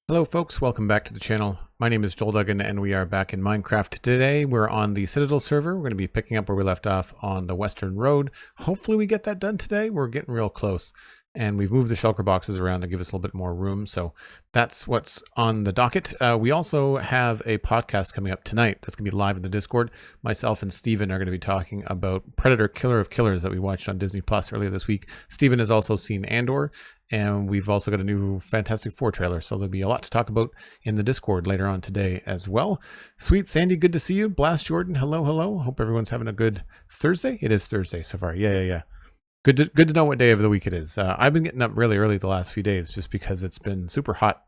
Hello folks, welcome back to the channel. My name is Joel Duggan and we are back in Minecraft. Today we're on the Citadel server. We're going to be picking up where we left off on the Western Road. Hopefully we get that done today. We're getting real close. And we've moved the shulker boxes around to give us a little bit more room. So that's what's on the docket. We also have a podcast coming up tonight that's going to be live in the Discord. Myself and Steven are going to be talking about Predator Killer of Killers that we watched on Disney Plus earlier this week. Steven has also seen Andor. And we've also got a new Fantastic Four trailer, so there'll be a lot to talk about in the Discord later on today as well. SweetSandi, good to see you. Blast Jordan, hello, hello. Hope everyone's having a good Thursday. It is Thursday so far. Yeah. Good to know what day of the week it is. I've been getting up really early the last few days just because it's been super hot,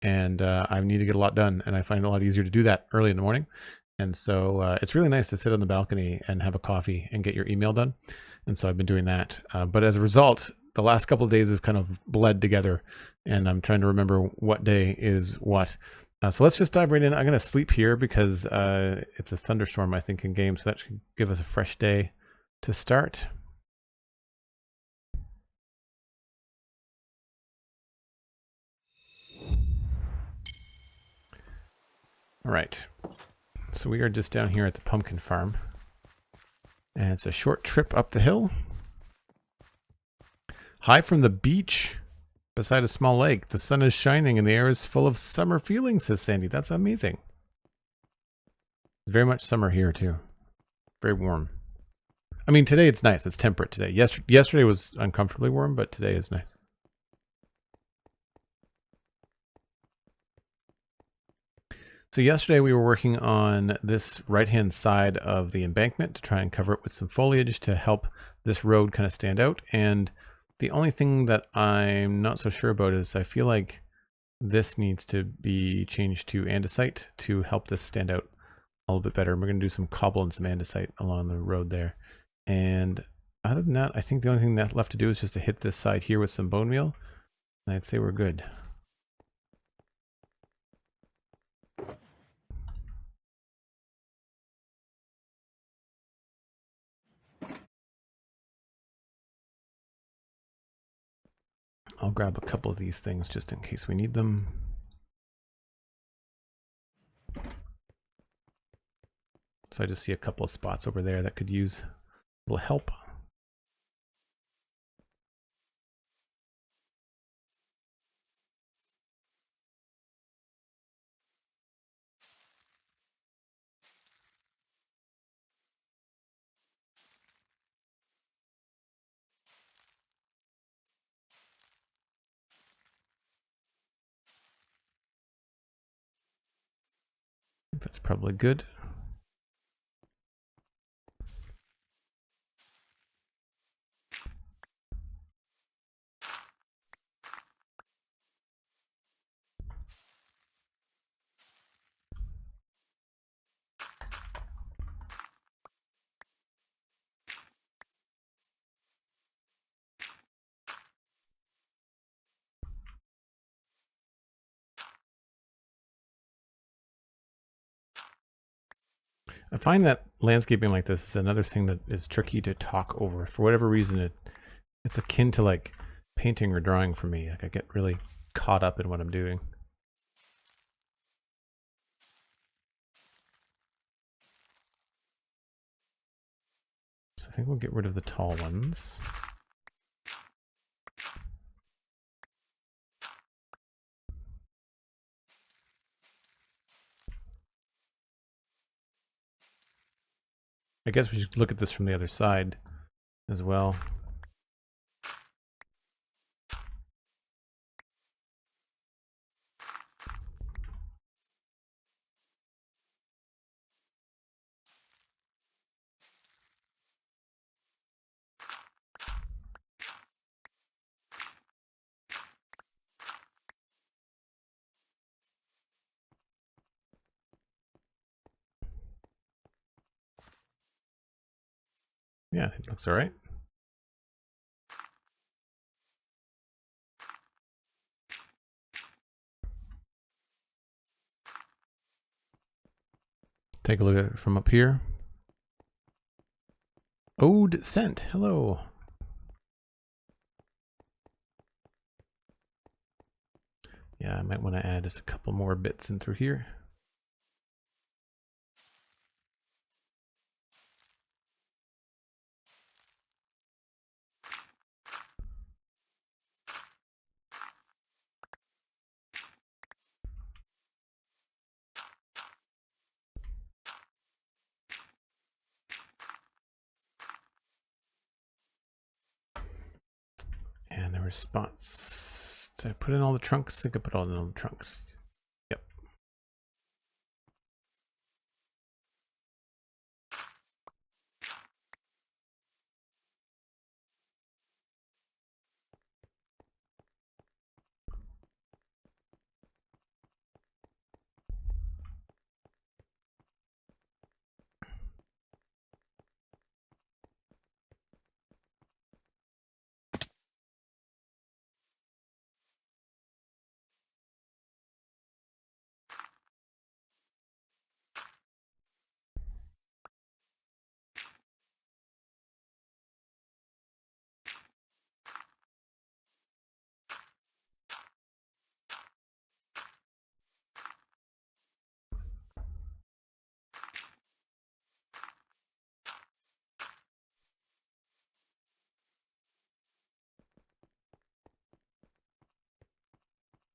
and I need to get a lot done, and I find it a lot easier to do that early in the morning. And so it's really nice to sit on the balcony and have a coffee and get your email done. And so I've been doing that. But as a result, the last couple of days have kind of bled together, and I'm trying to remember what day is what. So let's just dive right in. I'm going to sleep here because it's a thunderstorm, I think, in game, so that should give us a fresh day to start. All right, so we are just down here at the pumpkin farm, and it's a short trip up the hill. Hi from the beach beside a small lake. The sun is shining and the air is full of summer feelings, says Sandy. That's amazing. It's very much summer here too. Very warm. I mean, today it's nice. It's temperate today. Yesterday was uncomfortably warm, but today is nice. So yesterday we were working on this right-hand side of the embankment to try and cover it with some foliage to help this road kind of stand out. And the only thing that I'm not so sure about is I feel like this needs to be changed to andesite to help this stand out a little bit better. And we're going to do some cobble and some andesite along the road there. And other than that, I think the only thing that left to do is just to hit this side here with some bone meal. And I'd say we're good. I'll grab a couple of these things just in case we need them. So I just see a couple of spots over there that could use a little help. That's probably good. I find that landscaping like this is another thing that is tricky to talk over. For whatever reason, it's akin to like painting or drawing for me. Like I get really caught up in what I'm doing. So I think we'll get rid of the tall ones. I guess we should look at this from the other side as well. Yeah, it looks all right. Take a look at it from up here. Ode sent. Hello. Yeah, I might want to add just a couple more bits in through here. And the response. Did I put in all the trunks? I think I put all in all the trunks. Yep.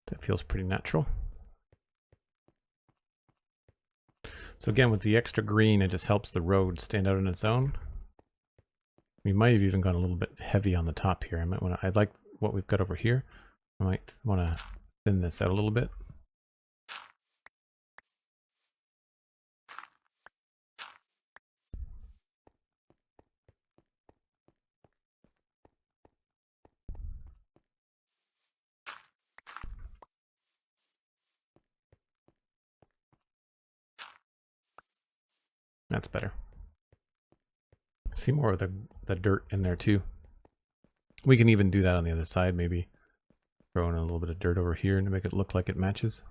That feels pretty natural. So again, with the extra green, it just helps the road stand out on its own. We might have even gone a little bit heavy on the top here. I like what we've got over here. I might want to thin this out a little bit. That's better. See more of the dirt in there too. We can even do that on the other side, maybe throw in a little bit of dirt over here to make it look like it matches.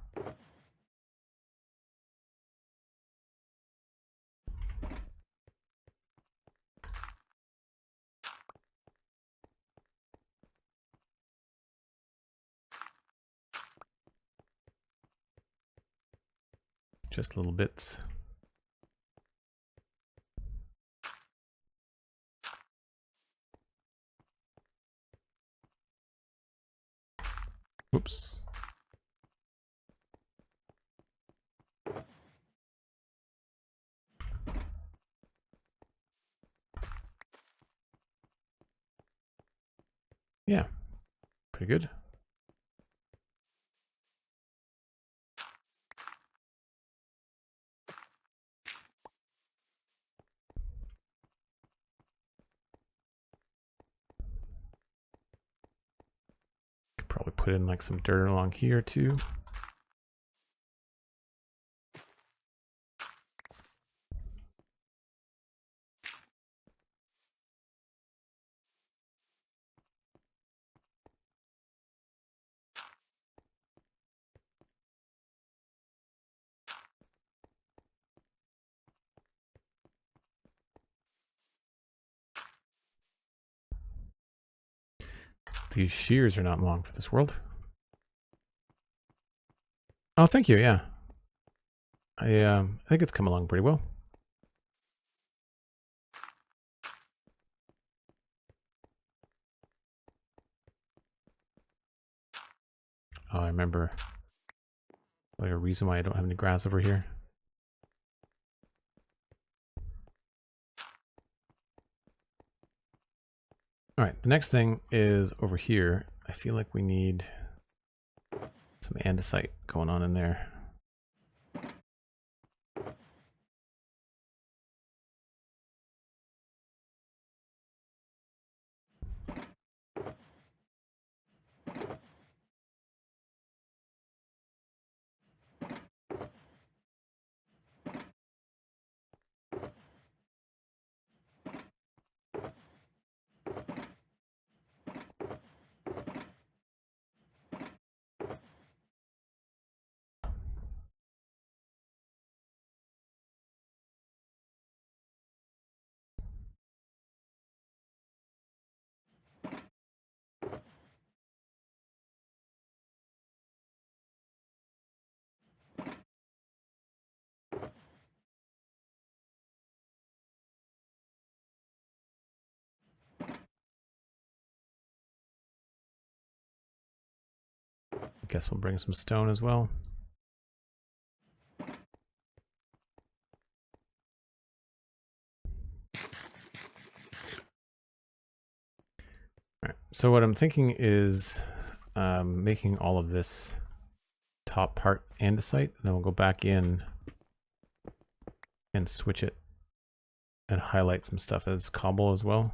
Just little bits. Oops. Yeah, pretty good. Could probably put in like some dirt along here too. These shears are not long for this world. Oh, thank you. Yeah, I think it's come along pretty well. Oh, I remember like a reason why I don't have any grass over here. All right, the next thing is over here. I feel like we need some andesite going on in there. guess we'll bring some stone as well. All right, so what I'm thinking is making all of this top part andesite, and then we'll go back in and switch it and highlight some stuff as cobble as well.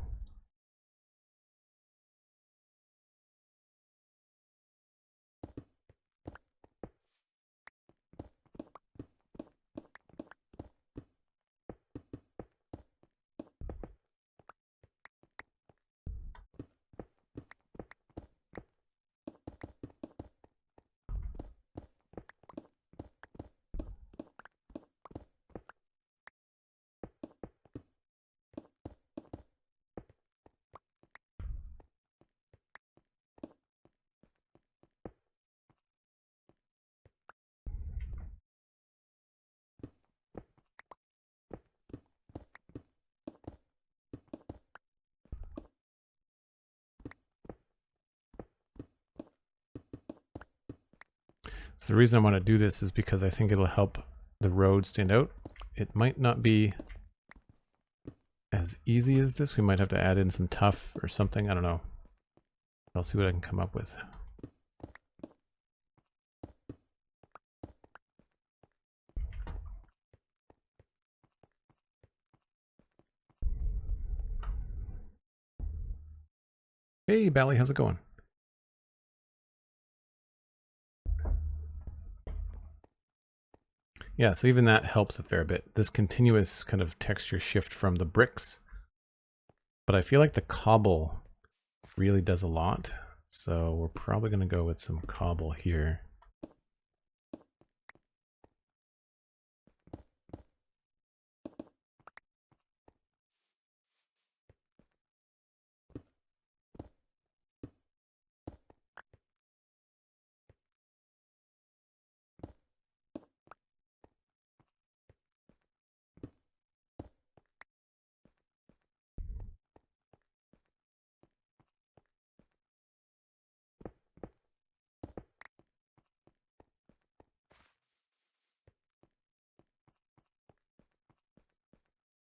So the reason I want to do this is because I think it'll help the road stand out. It might not be as easy as this. We might have to add in some tuff or something. I don't know. I'll see what I can come up with. Hey, Bally, how's it going? Yeah, so even that helps a fair bit. This continuous kind of texture shift from the bricks. But I feel like the cobble really does a lot. So we're probably going to go with some cobble here.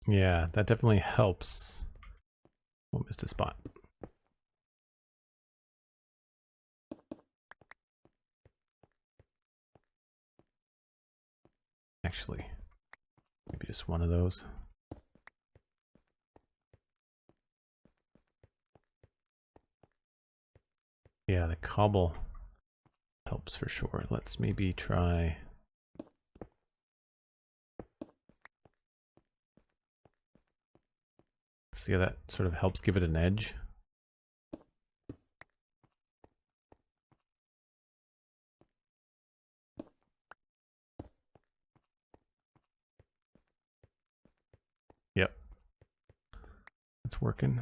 Yeah, that definitely helps. Oh, missed a spot. Actually, maybe just one of those. Yeah, the cobble helps for sure. Let's maybe try. See how that sort of helps give it an edge. Yep. It's working.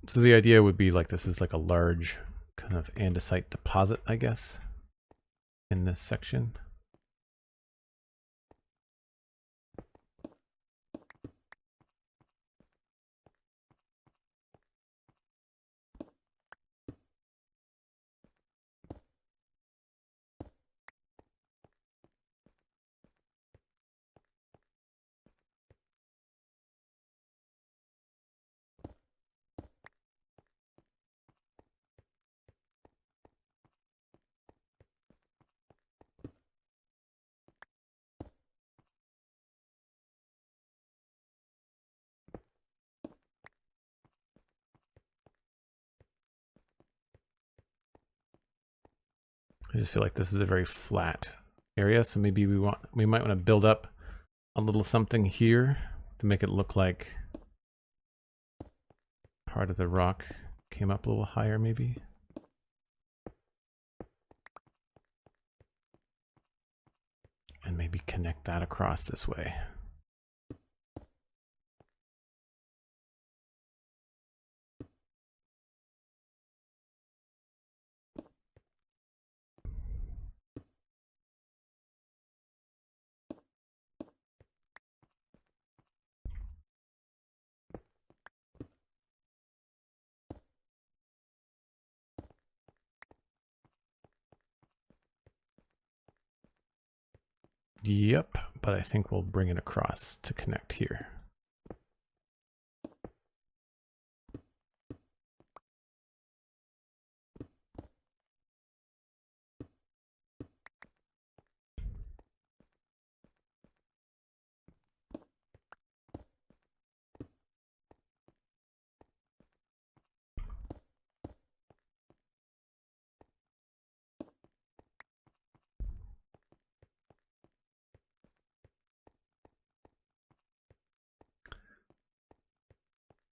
So the idea would be like this is like a large kind of andesite deposit, I guess, in this section. I just feel like this is a very flat area, so maybe we might want to build up a little something here to make it look like part of the rock came up a little higher, maybe. And maybe connect that across this way. Yep, but I think we'll bring it across to connect here.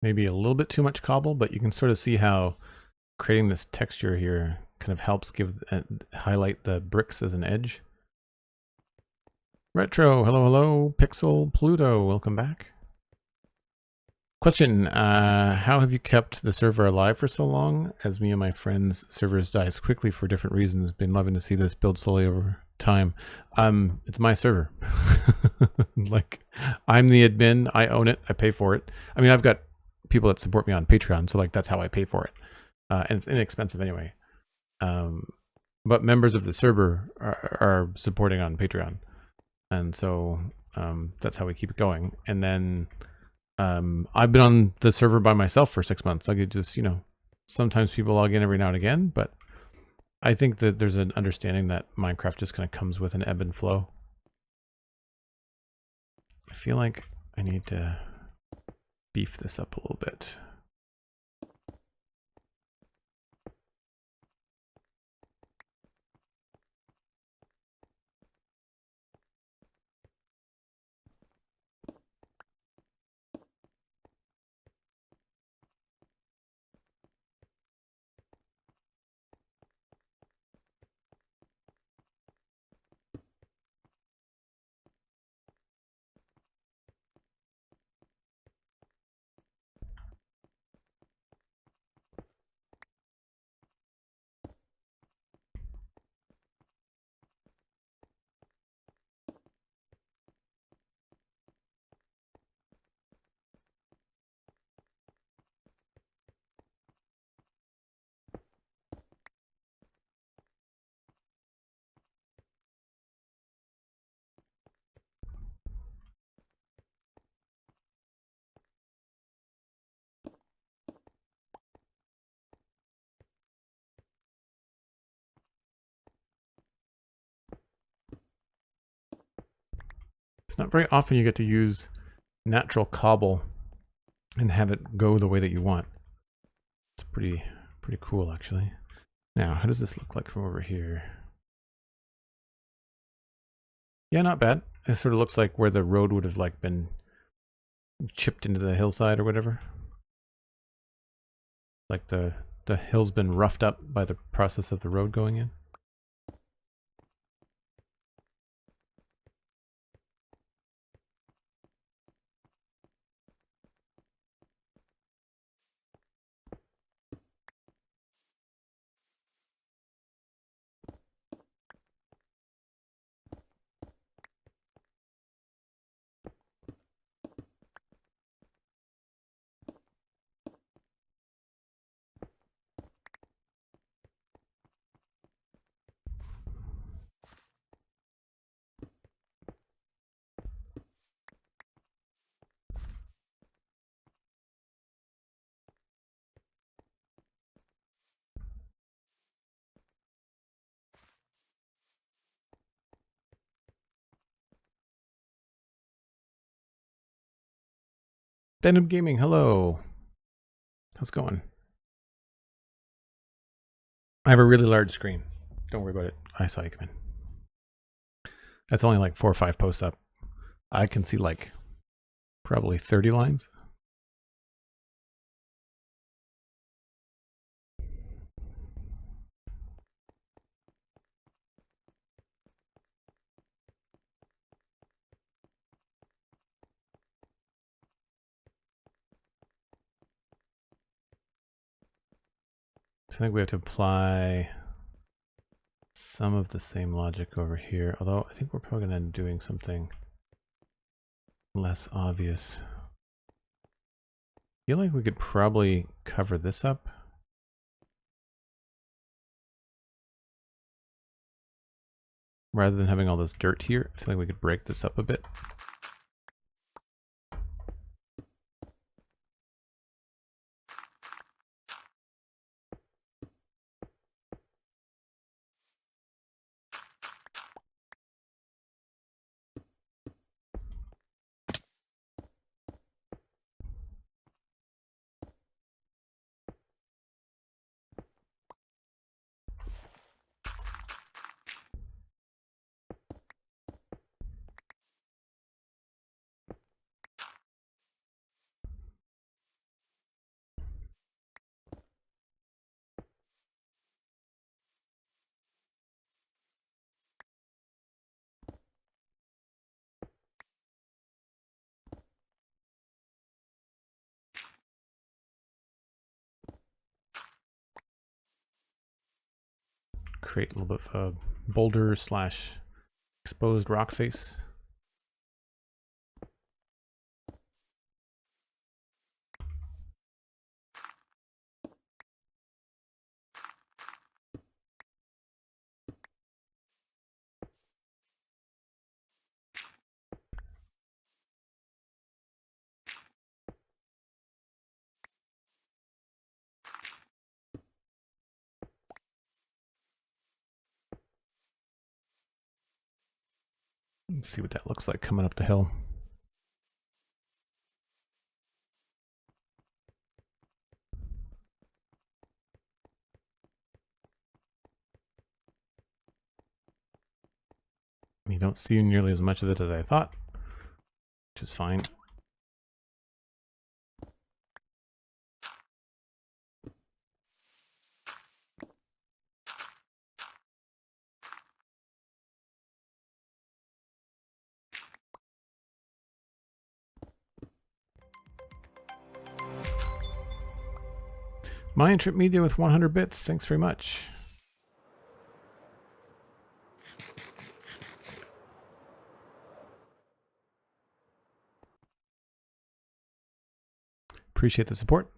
Maybe a little bit too much cobble, but you can sort of see how creating this texture here kind of helps give highlight the bricks as an edge. Retro, hello, hello. Pixel, Pluto, welcome back. Question, how have you kept the server alive for so long? As me and my friends' servers dies quickly for different reasons. Been loving to see this build slowly over time. It's my server. Like, I'm the admin, I own it, I pay for it. I mean, I've got people that support me on Patreon, so like that's how I pay for it. And it's inexpensive anyway. But members of the server are supporting on Patreon. And so that's how we keep it going. And then I've been on the server by myself for 6 months. I could just, you know, sometimes people log in every now and again, but I think that there's an understanding that Minecraft just kind of comes with an ebb and flow. I feel like I need to beef this up a little bit. It's not very often you get to use natural cobble and have it go the way that you want. It's pretty cool, actually. Now, how does this look like from over here? Yeah, not bad. It sort of looks like where the road would have like been chipped into the hillside or whatever. Like the hill's been roughed up by the process of the road going in. Denim Gaming, hello. How's it going? I have a really large screen. Don't worry about it. I saw you come in. That's only like 4 or 5 posts up. I can see like probably 30 lines. So I think we have to apply some of the same logic over here, although I think we're probably going to end up doing something less obvious. I feel like we could probably cover this up. rather than having all this dirt here, I feel like we could break this up a bit. Create a little bit of a boulder slash exposed rock face. Let's see what that looks like coming up the hill. You don't see nearly as much of it as I thought, which is fine. MindTripMedia with 100 bits. Thanks very much. Appreciate the support.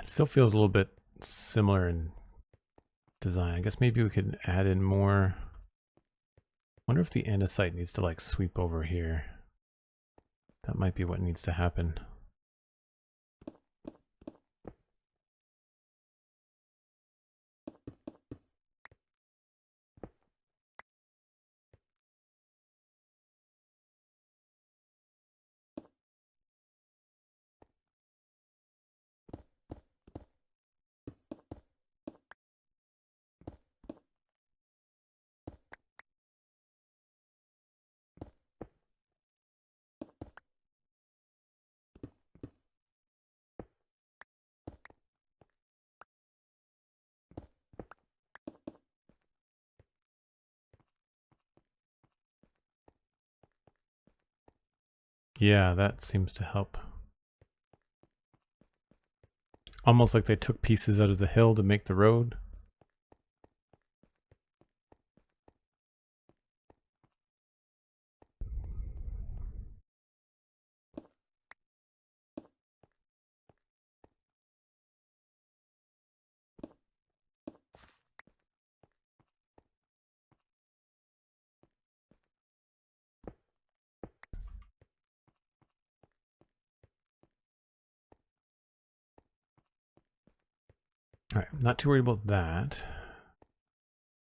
It still feels a little bit similar in design. I guess maybe we could add in more. Wonder if the andesite needs to like sweep over here. That might be what needs to happen. Yeah, that seems to help. Almost like they took pieces out of the hill to make the road. All right, I'm not too worried about that.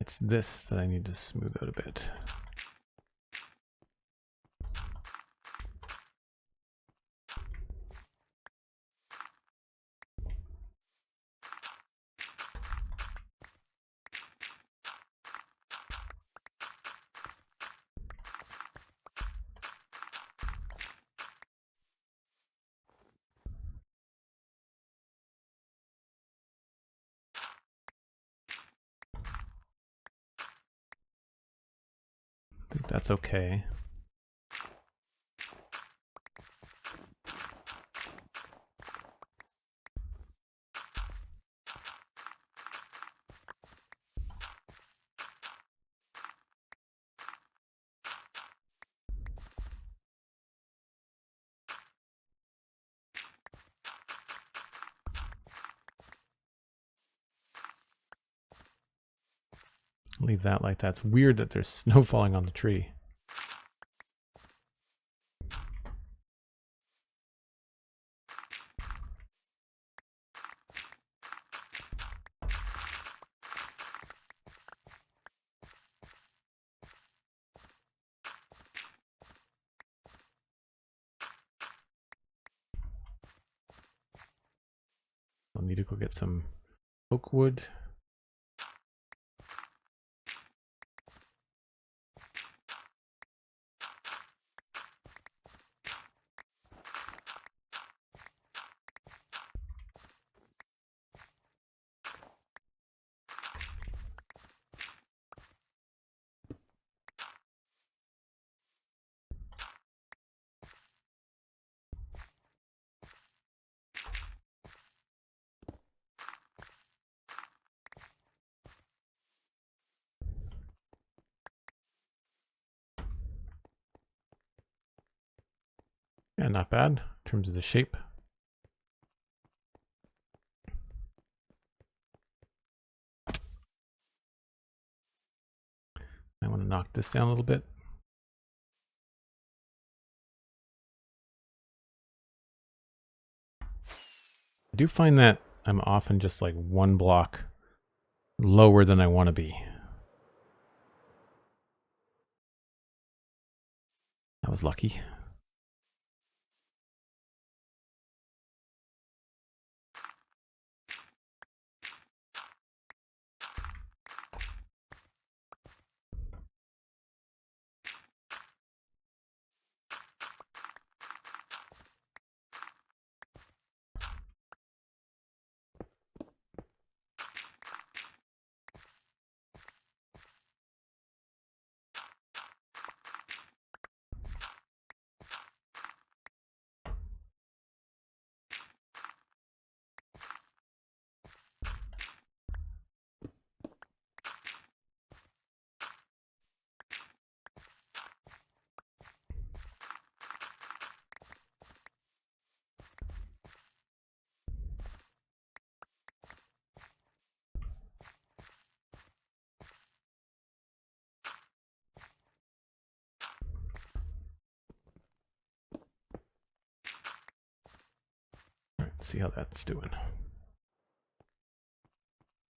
It's this that I need to smooth out a bit. think that's okay. Leave that like that. It's weird that there's snow falling on the tree. I'll need to go get some oak wood. Yeah, not bad in terms of the shape. I want to knock this down a little bit. I do find that I'm often just like one block lower than I want to be. That was lucky. See how that's doing.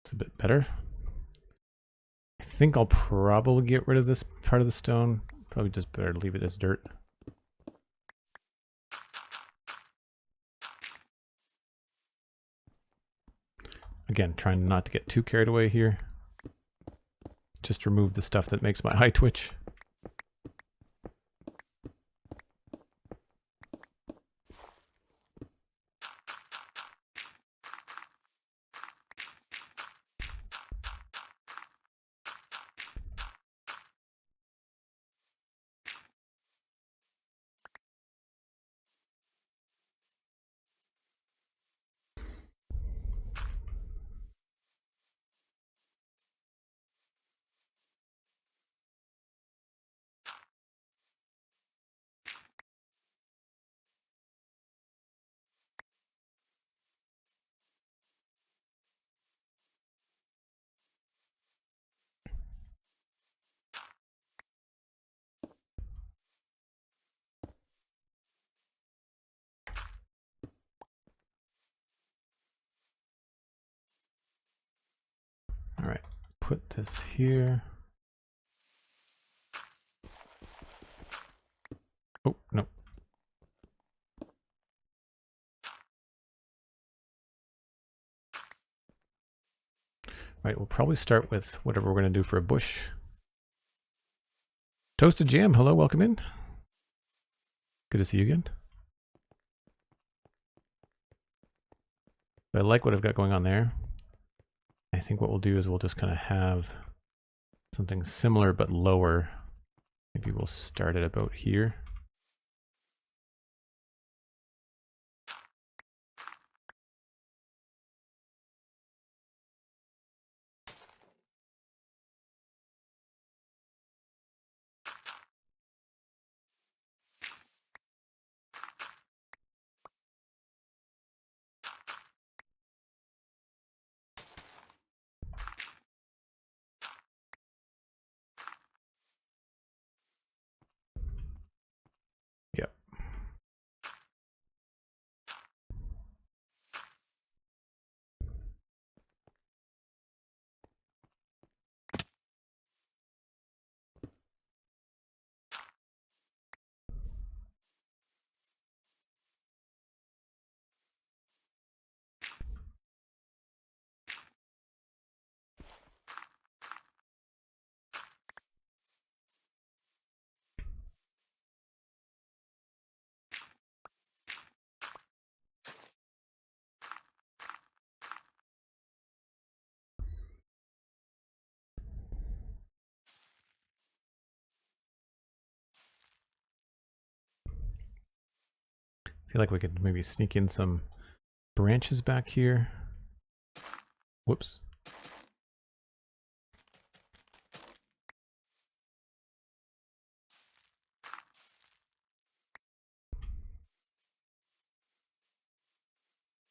It's a bit better. I think I'll probably get rid of this part of the stone. Probably just better leave it as dirt. Again, trying not to get too carried away here. Just remove the stuff that makes my eye twitch. All right, put this here. Oh, no. Right, we'll probably start with whatever we're going to do for a bush. Toasted Jam, hello, welcome in. Good to see you again. I like what I've got going on there. I think what we'll do is we'll just kind of have something similar but lower Maybe we'll start it about here. Yep. I feel like we could maybe sneak in some branches back here. Whoops.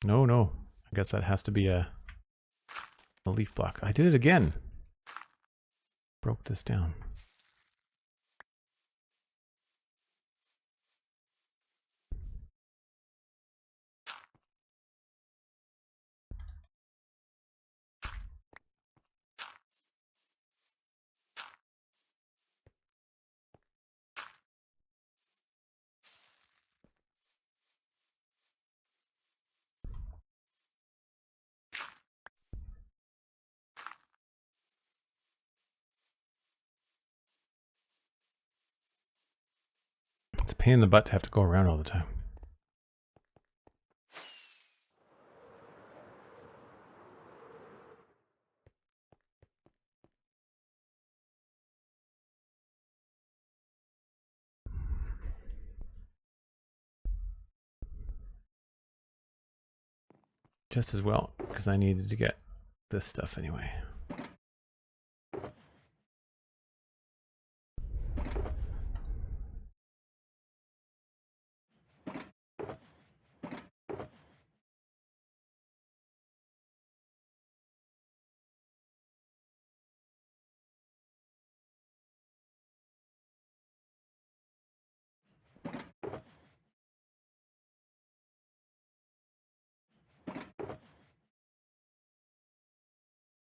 No, no. I guess that has to be a leaf block. I did it again. Broke this down. It's a pain in the butt to have to go around all the time. Just as well, because I needed to get this stuff anyway.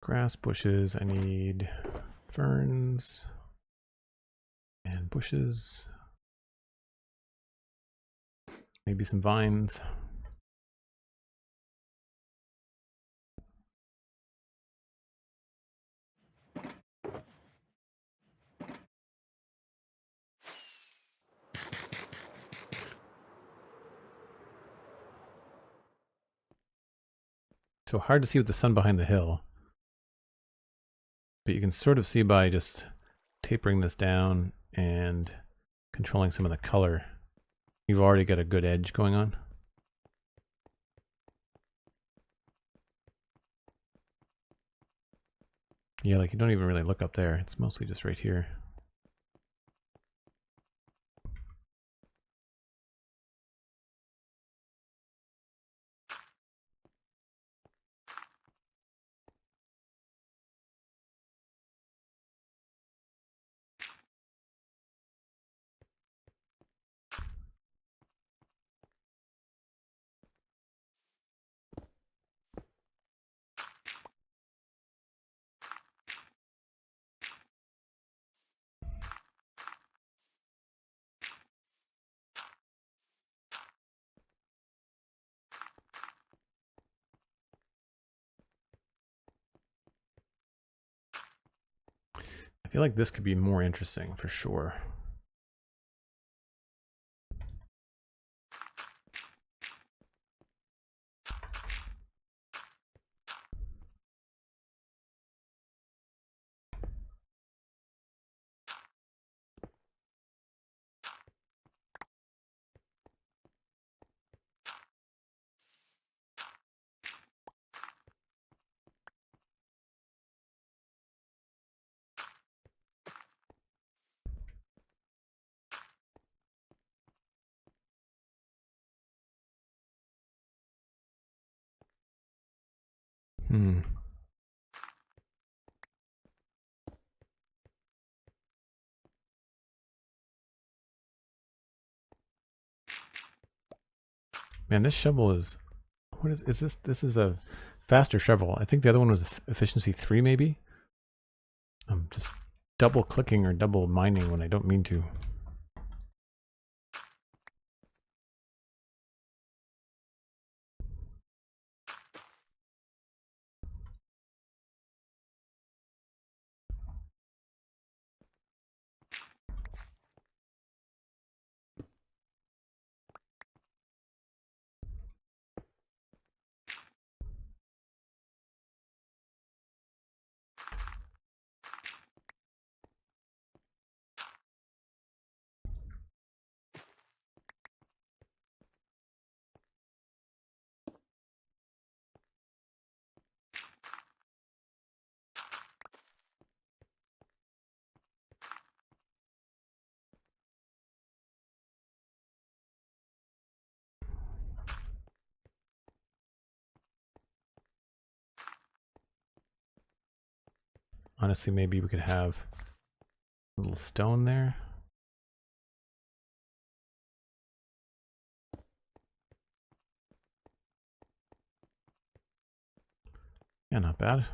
Grass, bushes, I need ferns and bushes. Maybe some vines. So hard to see with the sun behind the hill. But you can sort of see by just tapering this down and controlling some of the color. You've already got a good edge going on. Yeah, like you don't even really look up there. It's mostly just right here. I feel like this could be more interesting for sure. Hmm. Man, this shovel is... What is this? This is a faster shovel. I think the other one was efficiency 3 maybe? I'm just double clicking or double mining when I don't mean to. Honestly, maybe we could have a little stone there. Yeah, not bad.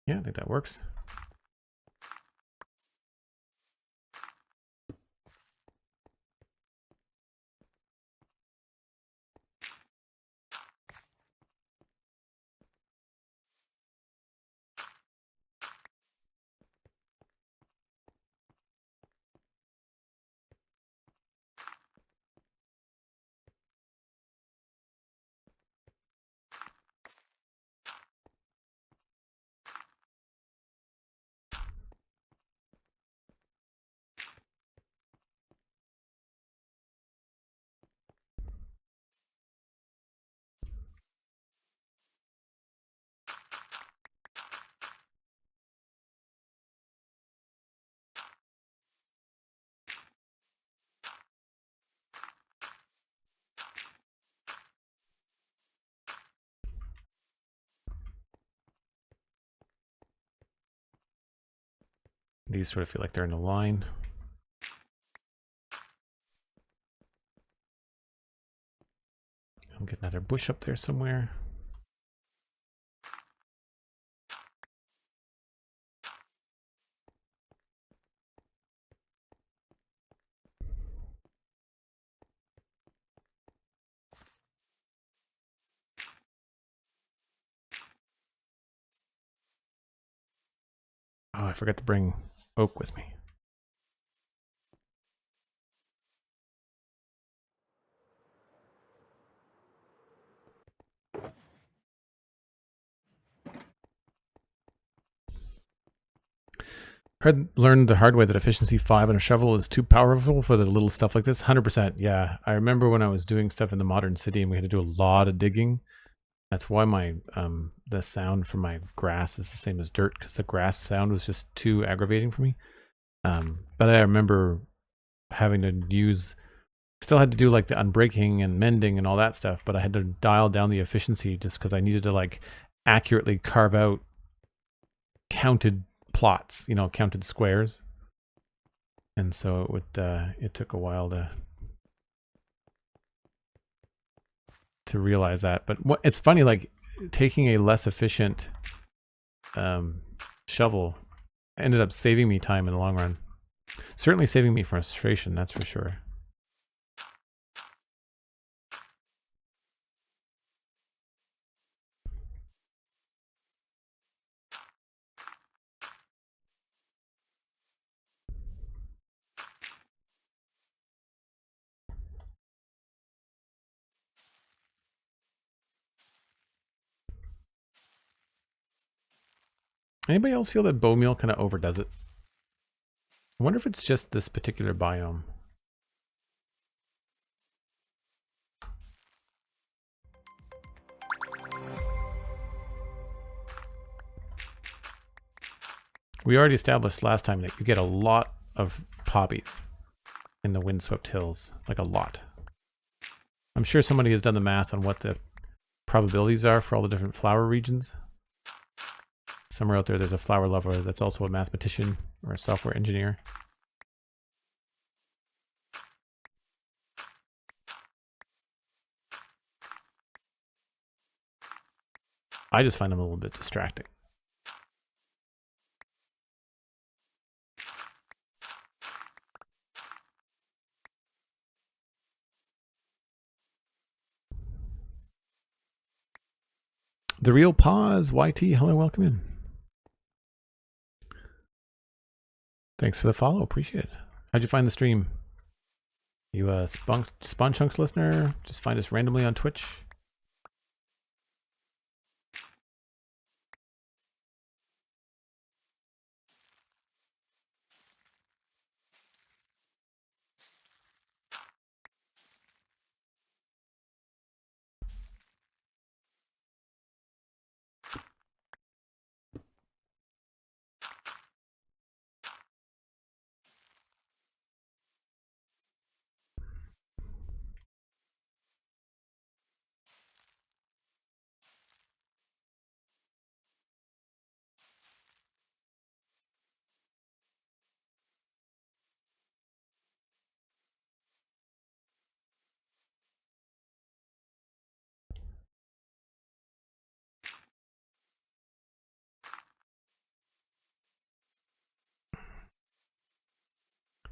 Yeah, I think that works. These sort of feel like they're in a line. I'll get another bush up there somewhere. Oh, I forgot to bring oak with me. Learned the hard way that efficiency 5 on a shovel is too powerful for the little stuff like this. 100%. Yeah, I remember when I was doing stuff in the modern city and we had to do a lot of digging. That's why my the sound for my grass is the same as dirt, because the grass sound was just too aggravating for me. But I remember having to use, still had to do like the unbreaking and mending and all that stuff, but I had to dial down the efficiency just because I needed to like accurately carve out counted plots, you know, counted squares. And so it would it took a while to realize that. But what it's funny, like taking a less efficient shovel ended up saving me time in the long run. Certainly saving me frustration, that's for sure. Anybody else feel that bone meal kind of overdoes it? I wonder if it's just this particular biome. We already established last time that you get a lot of poppies in the windswept hills, like a lot. I'm sure somebody has done the math on what the probabilities are for all the different flower regions. Somewhere out there's a flower lover that's also a mathematician or a software engineer. I just find them a little bit distracting. The Real Pause, YT, hello, welcome in. Thanks for the follow, appreciate it. How'd you find the stream? You a Spawn Chunks listener? Just find us randomly on Twitch?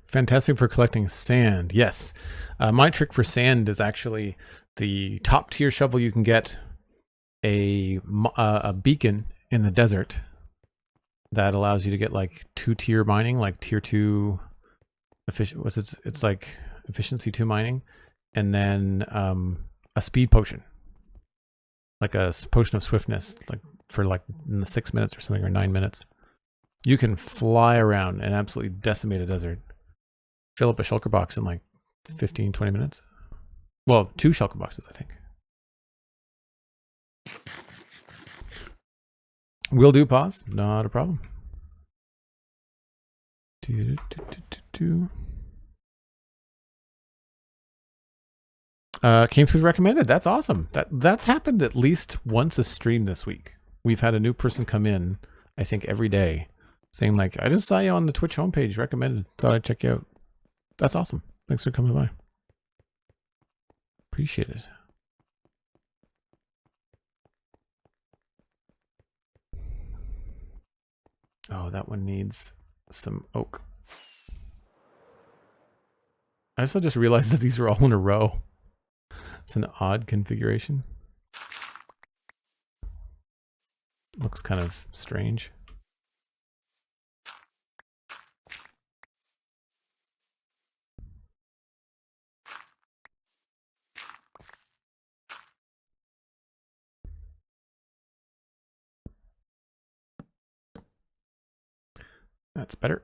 Fantastic for collecting sand. Yes. My trick for sand is actually the top tier shovel you can get a beacon in the desert that allows you to get like 2-tier mining, like tier 2 it's like efficiency 2 mining, and then a speed potion, like a potion of swiftness, like for like 6 minutes or something, or 9 minutes. You can fly around and absolutely decimate a desert. Fill up a shulker box in like 15-20 minutes. Well, 2 shulker boxes, I think. Will do, pause. Not a problem. Came through the recommended. That's awesome. That's happened at least once a stream this week. We've had a new person come in, I think every day, saying like, I just saw you on the Twitch homepage, recommended. Thought I'd check you out. That's awesome. Thanks for coming by. Appreciate it. Oh, that one needs some oak. I also just realized that these are all in a row. It's an odd configuration. Looks kind of strange. That's better.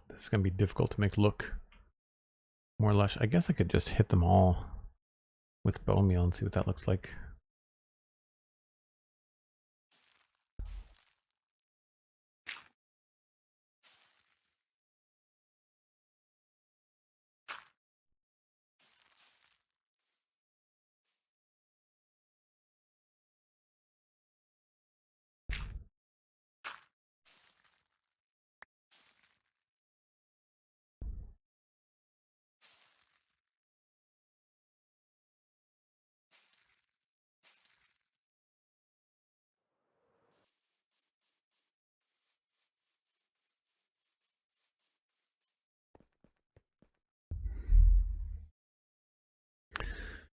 This is going to be difficult to make look more lush. I guess I could just hit them all with bone meal and see what that looks like.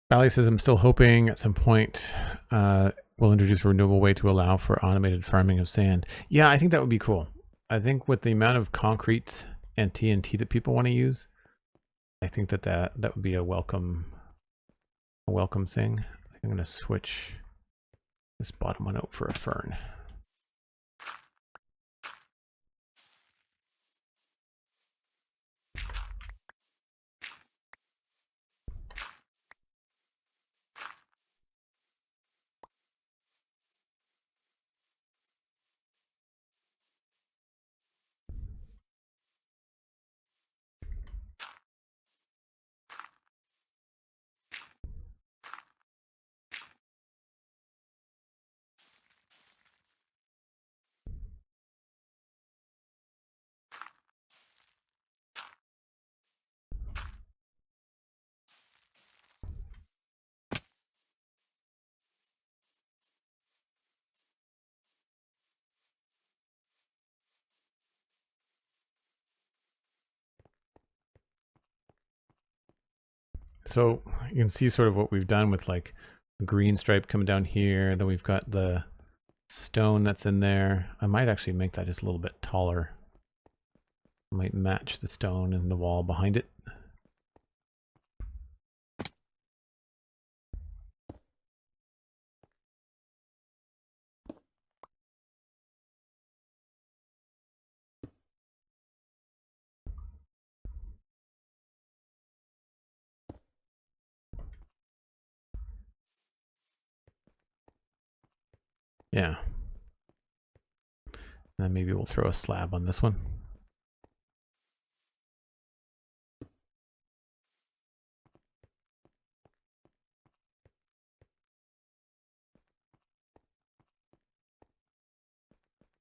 Valley says, I'm still hoping at some point we'll introduce a renewable way to allow for automated farming of sand. Yeah, I think that would be cool. I think with the amount of concrete and TNT that people want to use, I think that would be a welcome thing. I think I'm going to switch this bottom one out for a fern. So you can see sort of what we've done with like a green stripe coming down here. Then we've got the stone that's in there. I might actually make that just a little bit taller. I might match the stone and the wall behind it. Yeah. And then maybe we'll throw a slab on this one.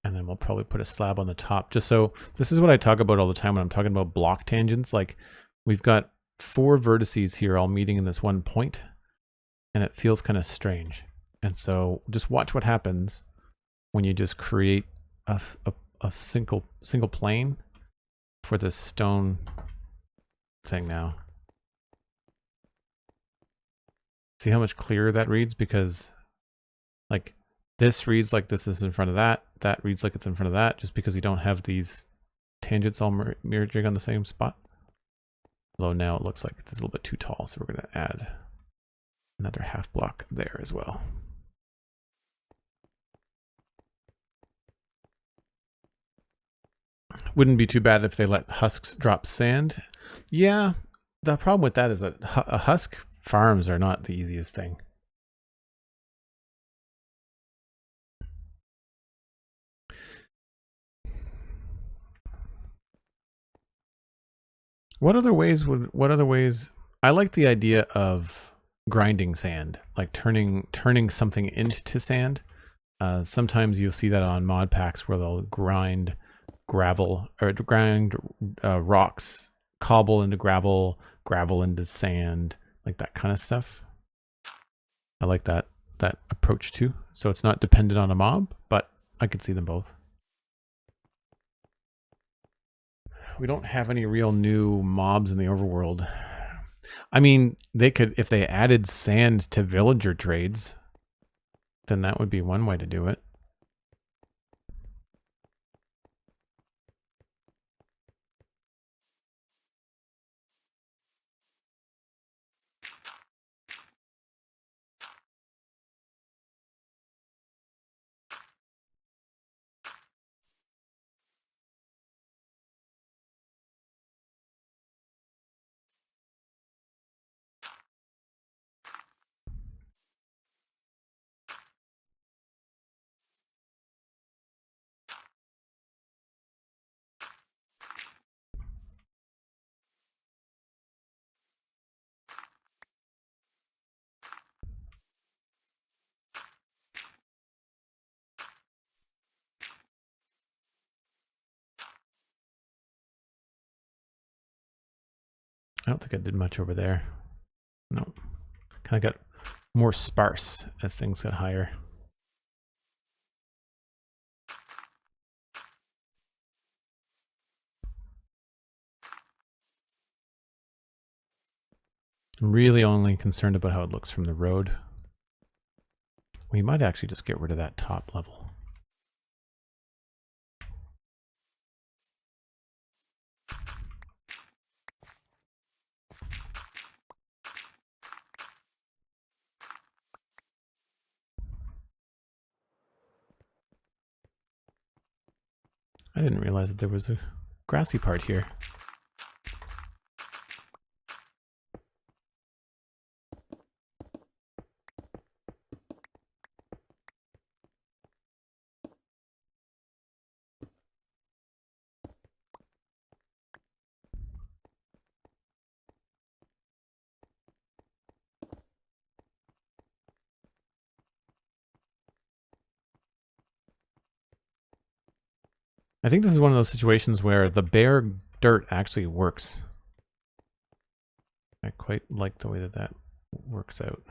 And then we'll probably put a slab on the top. Just so, this is what I talk about all the time when I'm talking about block tangents. Like we've got 4 vertices here all meeting in this one point, and it feels kind of strange. And so just watch what happens when you just create a single plane for this stone thing now. See how much clearer that reads? Because like this reads like this is in front of that. That reads like it's in front of that, just because you don't have these tangents all merging on the same spot. Although now it looks like it's a little bit too tall, so we're going to add another half block there as well. Wouldn't be too bad if they let husks drop sand. Yeah, the problem with that is that husk farms are not the easiest thing. What other ways? I like the idea of grinding sand, like turning something into sand. Sometimes you'll see that on mod packs where they'll grind gravel or grind rocks, cobble into gravel, gravel into sand, like that kind of stuff. I like that approach too. So it's not dependent on a mob, but I could see them both. We don't have any real new mobs in the overworld. I mean, they could, if they added sand to villager trades, then that would be one way to do it. I don't think I did much over there. No. Kind of got more sparse as things got higher. I'm really only concerned about how it looks from the road. We might actually just get rid of that top level. I didn't realize that there was a grassy part here. I think this is one of those situations where the bare dirt actually works. I quite like the way that that works out.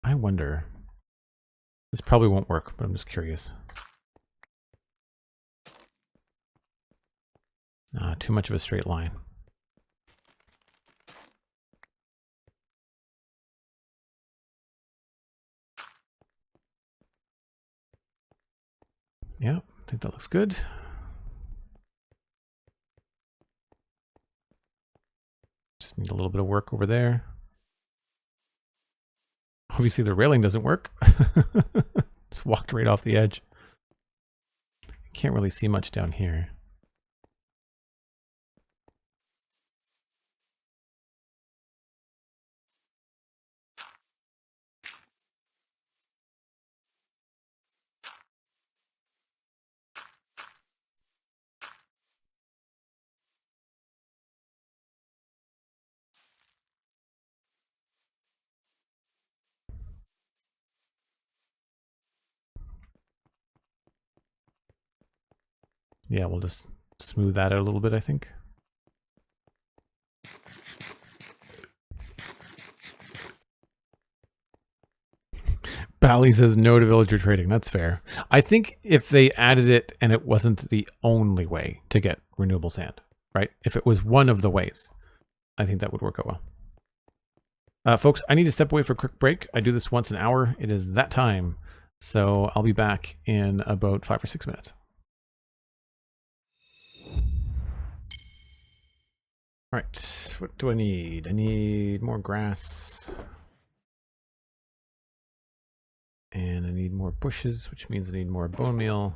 I wonder. This probably won't work, but I'm just curious. Too much of a straight line. Yeah, I think that looks good. Just need a little bit of work over there. Obviously the railing doesn't work. Just walked right off the edge. Can't really see much down here. Yeah, we'll just smooth that out a little bit, I think. Bally says no to villager trading. That's fair. I think if they added it and it wasn't the only way to get renewable sand, right? If it was one of the ways, I think that would work out well. Folks, I need to step away for a quick break. I do this once an hour. It is that time. So I'll be back in about 5 or 6 minutes. All right, what do I need? I need more grass. And I need more bushes, which means I need more bone meal.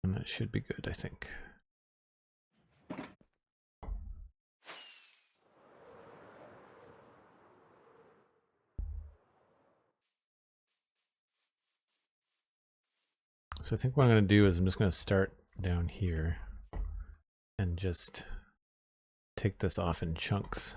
And that should be good, I think. So I think what I'm going to do is I'm just going to start down here and just take this off in chunks.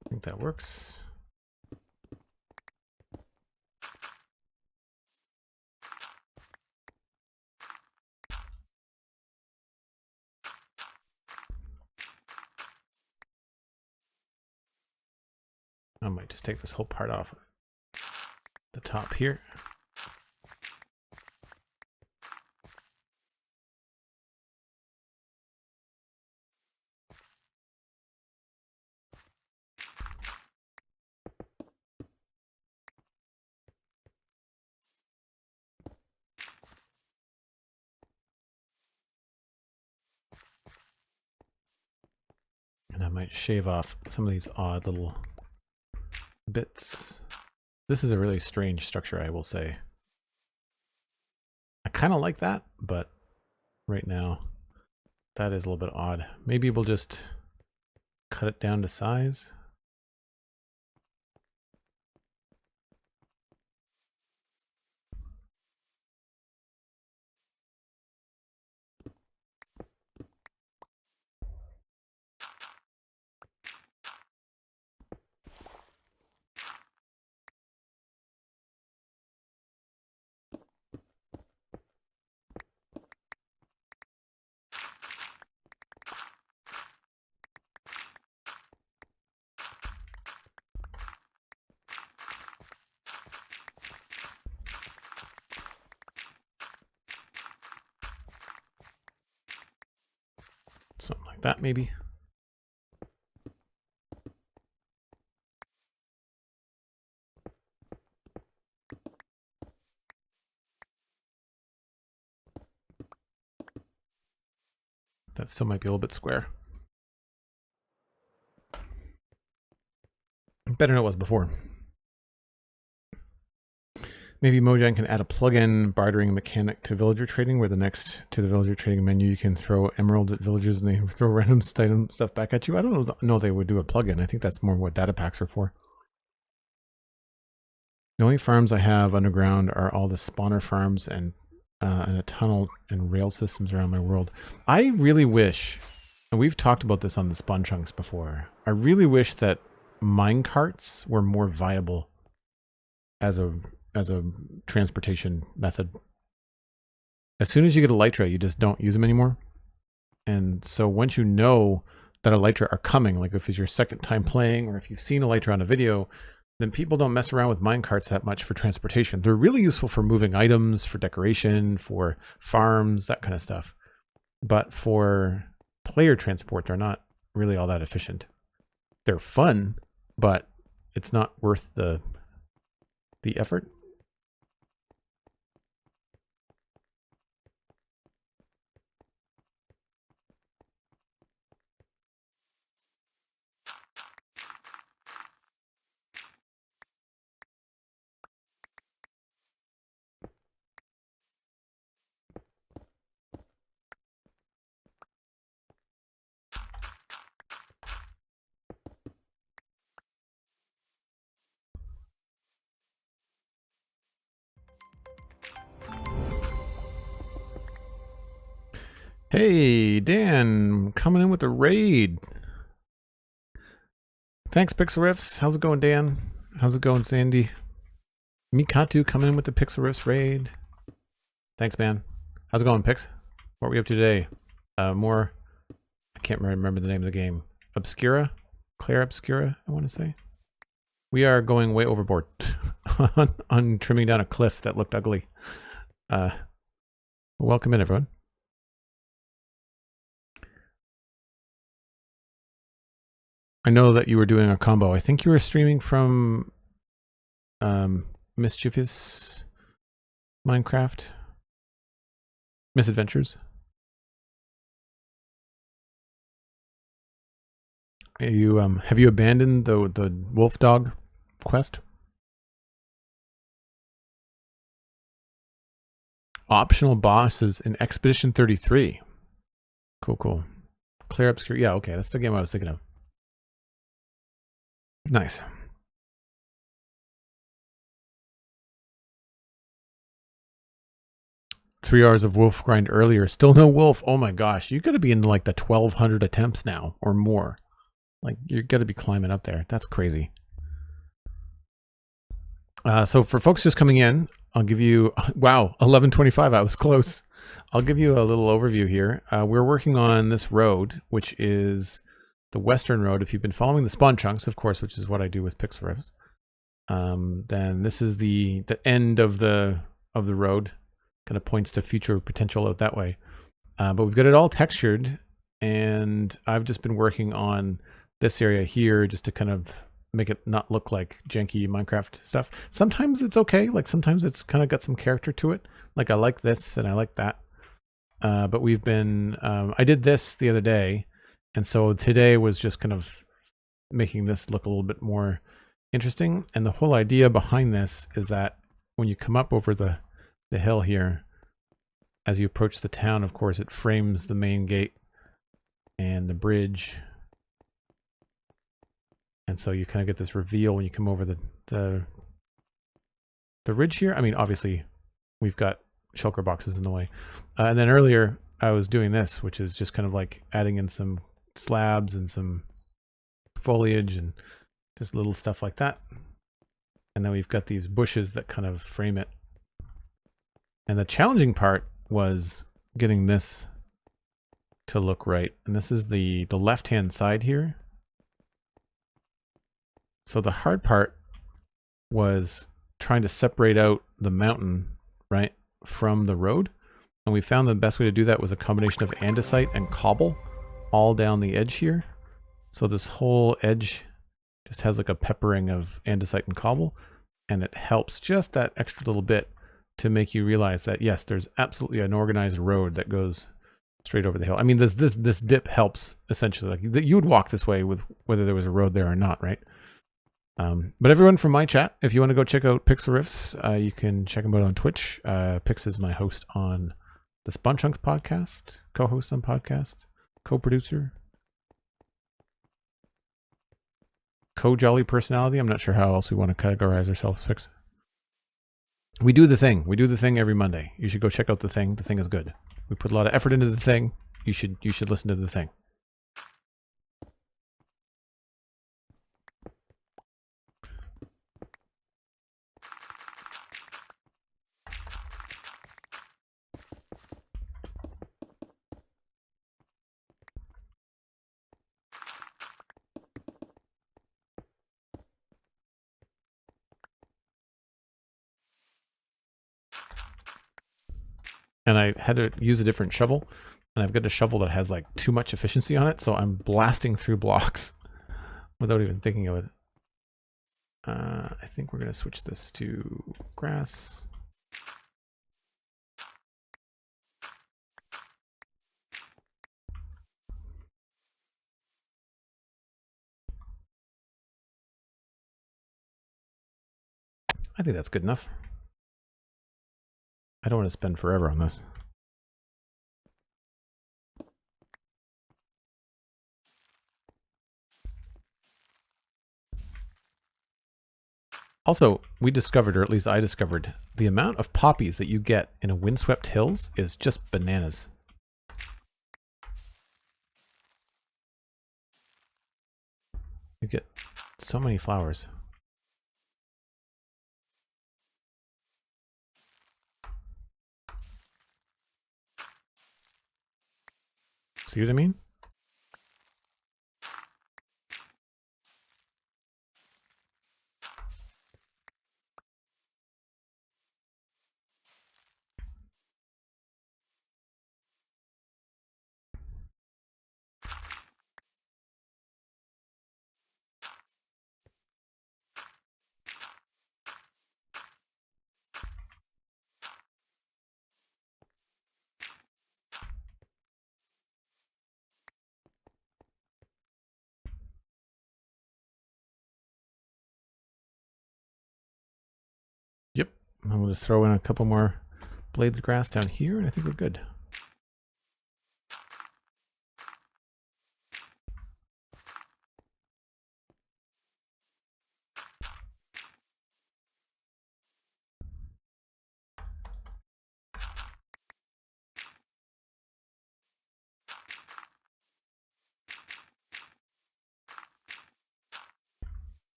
I think that works. I might just take this whole part off the top here. And I might shave off some of these odd little bits. This is a really strange structure, I will say. I kind of like that, but right now that is a little bit odd. Maybe we'll just cut it down to size. Something like that, maybe. That still might be a little bit square. Better than it was before. Maybe Mojang can add a plugin bartering mechanic to villager trading, where the villager trading menu you can throw emeralds at villagers and they throw random stuff back at you. I don't know if they would do a plugin. I think that's more what data packs are for. The only farms I have underground are all the spawner farms and a tunnel and rail systems around my world. I really wish, and we've talked about this on the spawn chunks before, I really wish that mine carts were more viable as a transportation method. As soon as you get elytra, you just don't use them anymore. And so once you know that elytra are coming, like if it's your second time playing or if you've seen elytra on a video, then people don't mess around with mine carts that much for transportation. They're really useful for moving items, for decoration, for farms, that kind of stuff. But for player transport, they're not really all that efficient. They're fun, but it's not worth the effort. Hey, Dan, coming in with a raid. Thanks, Pixel Riffs. How's it going, Dan? How's it going, Sandy? Mikatu coming in with the Pixel Riffs raid. Thanks, man. How's it going, Pix? What are we up to today? More, I can't remember the name of the game. Obscura? Claire Obscura, I want to say. We are going way overboard on trimming down a cliff that looked ugly. Welcome in, everyone. I know that you were doing a combo. I think you were streaming from Mischievous Minecraft Misadventures. You have you abandoned the wolf dog quest? Optional bosses in Expedition 33. Cool. Clear Obscure. Yeah, okay, that's the game I was thinking of. Nice. Three hours of wolf grind earlier. Still no wolf. Oh my gosh. You got to be in like the 1,200 attempts now or more. Like you got to be climbing up there. That's crazy. So for folks just coming in, I'll give you, wow, 11:25. I was close. I'll give you a little overview here. We're working on this road, which is the Western Road. If you've been following the spawn chunks, of course, which is what I do with Pixel Riffs, then this is the end of the road. Kind of points to future potential out that way. But we've got it all textured, and I've just been working on this area here just to kind of make it not look like janky Minecraft stuff. Sometimes it's okay. Like sometimes it's kind of got some character to it. Like I like this and I like that. But we've been, I did this the other day. And so today was just kind of making this look a little bit more interesting. And the whole idea behind this is that when you come up over the hill here, as you approach the town, of course, it frames the main gate and the bridge. And so you kind of get this reveal when you come over the ridge here. I mean, obviously, we've got shulker boxes in the way. And then earlier, I was doing this, which is just kind of like adding in some slabs and some foliage and just little stuff like that. And then we've got these bushes that kind of frame it. And the challenging part was getting this to look right. And this is the left-hand side here. So the hard part was trying to separate out the mountain, right, from the road. And we found the best way to do that was a combination of andesite and cobble all down the edge here. So this whole edge just has like a peppering of andesite and cobble, and it helps just that extra little bit to make you realize that, yes, there's absolutely an organized road that goes straight over the hill. I mean, this dip helps essentially. Like you would walk this way with whether there was a road there or not, right? But everyone from my chat, if you want to go check out Pixel Riffs, you can check him out on Twitch. Pix is my host on the Spawn Chunks podcast, co-host on podcast, co-producer, co-jolly personality. I'm not sure how else we want to categorize ourselves, Pix. We do the thing. We do the thing every Monday. You should go check out the thing. The thing is good. We put a lot of effort into the thing. You should listen to the thing. And I had to use a different shovel, and I've got a shovel that has like too much efficiency on it, so I'm blasting through blocks without even thinking of it. I think we're going to switch this to grass. I think that's good enough. I don't want to spend forever on this. Also, we discovered, or at least I discovered, the amount of poppies that you get in a windswept hills is just bananas. You get so many flowers. See what I mean? Yep. I'm going to throw in a couple more blades of grass down here, and I think we're good.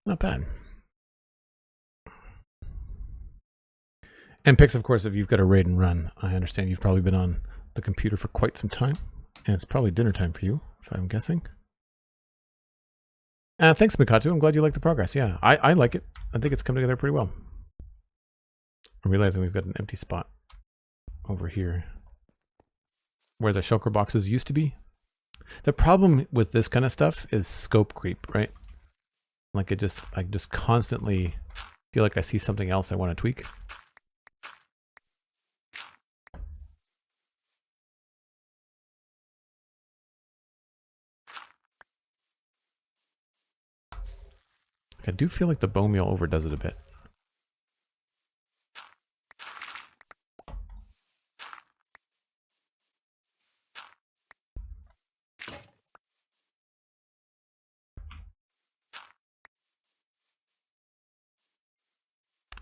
Not bad. And Pix, of course, if you've got a raid and run, I understand you've probably been on the computer for quite some time, and it's probably dinner time for you, if I'm guessing. Thanks, Mikatu. I'm glad you like the progress. Yeah, I like it. I think it's come together pretty well. I'm realizing we've got an empty spot over here where the shulker boxes used to be. The problem with this kind of stuff is scope creep, right? Like I just constantly feel like I see something else I want to tweak. I do feel like the bone meal overdoes it a bit.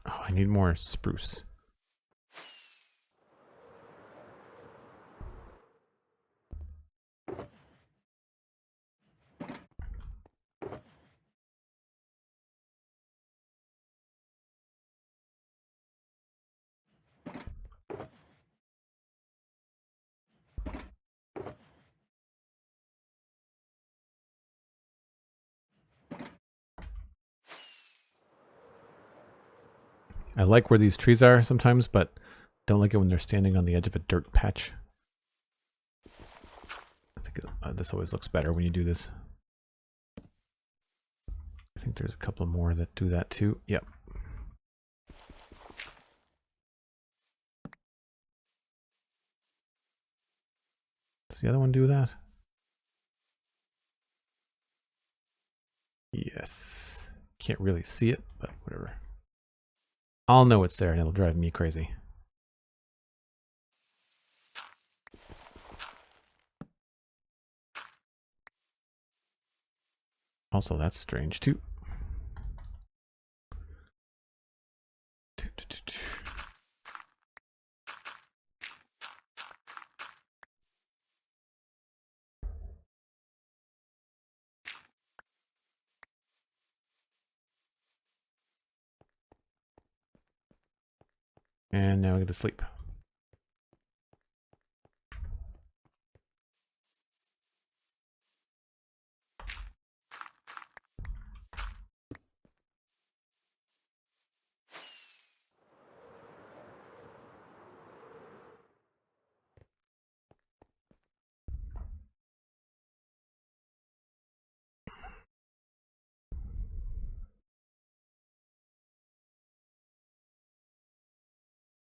Oh, I need more spruce. I like where these trees are sometimes, but don't like it when they're standing on the edge of a dirt patch. I think this always looks better when you do this. I think there's a couple more that do that too. Yep. Does the other one do that? Yes. Can't really see it, but whatever. I'll know it's there and it'll drive me crazy. Also, that's strange too. And now we get to sleep.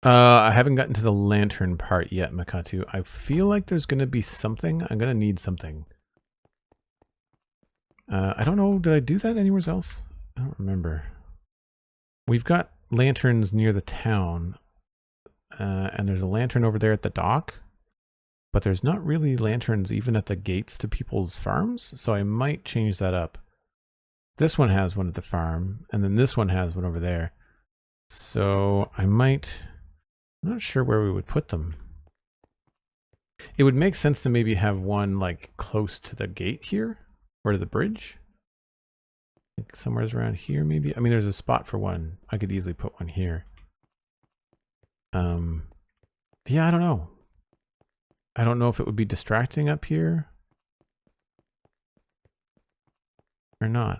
I haven't gotten to the lantern part yet, Makatu. I feel like there's going to be something. I'm going to need something. I don't know. Did I do that anywhere else? I don't remember. We've got lanterns near the town. And there's a lantern over there at the dock. But there's not really lanterns even at the gates to people's farms. So I might change that up. This one has one at the farm. And then this one has one over there. So I might... I'm not sure where we would put them. It would make sense to maybe have one like close to the gate here or to the bridge. Like somewhere around here maybe. I mean, there's a spot for one. I could easily put one here. Yeah, I don't know. I don't know if it would be distracting up here or not.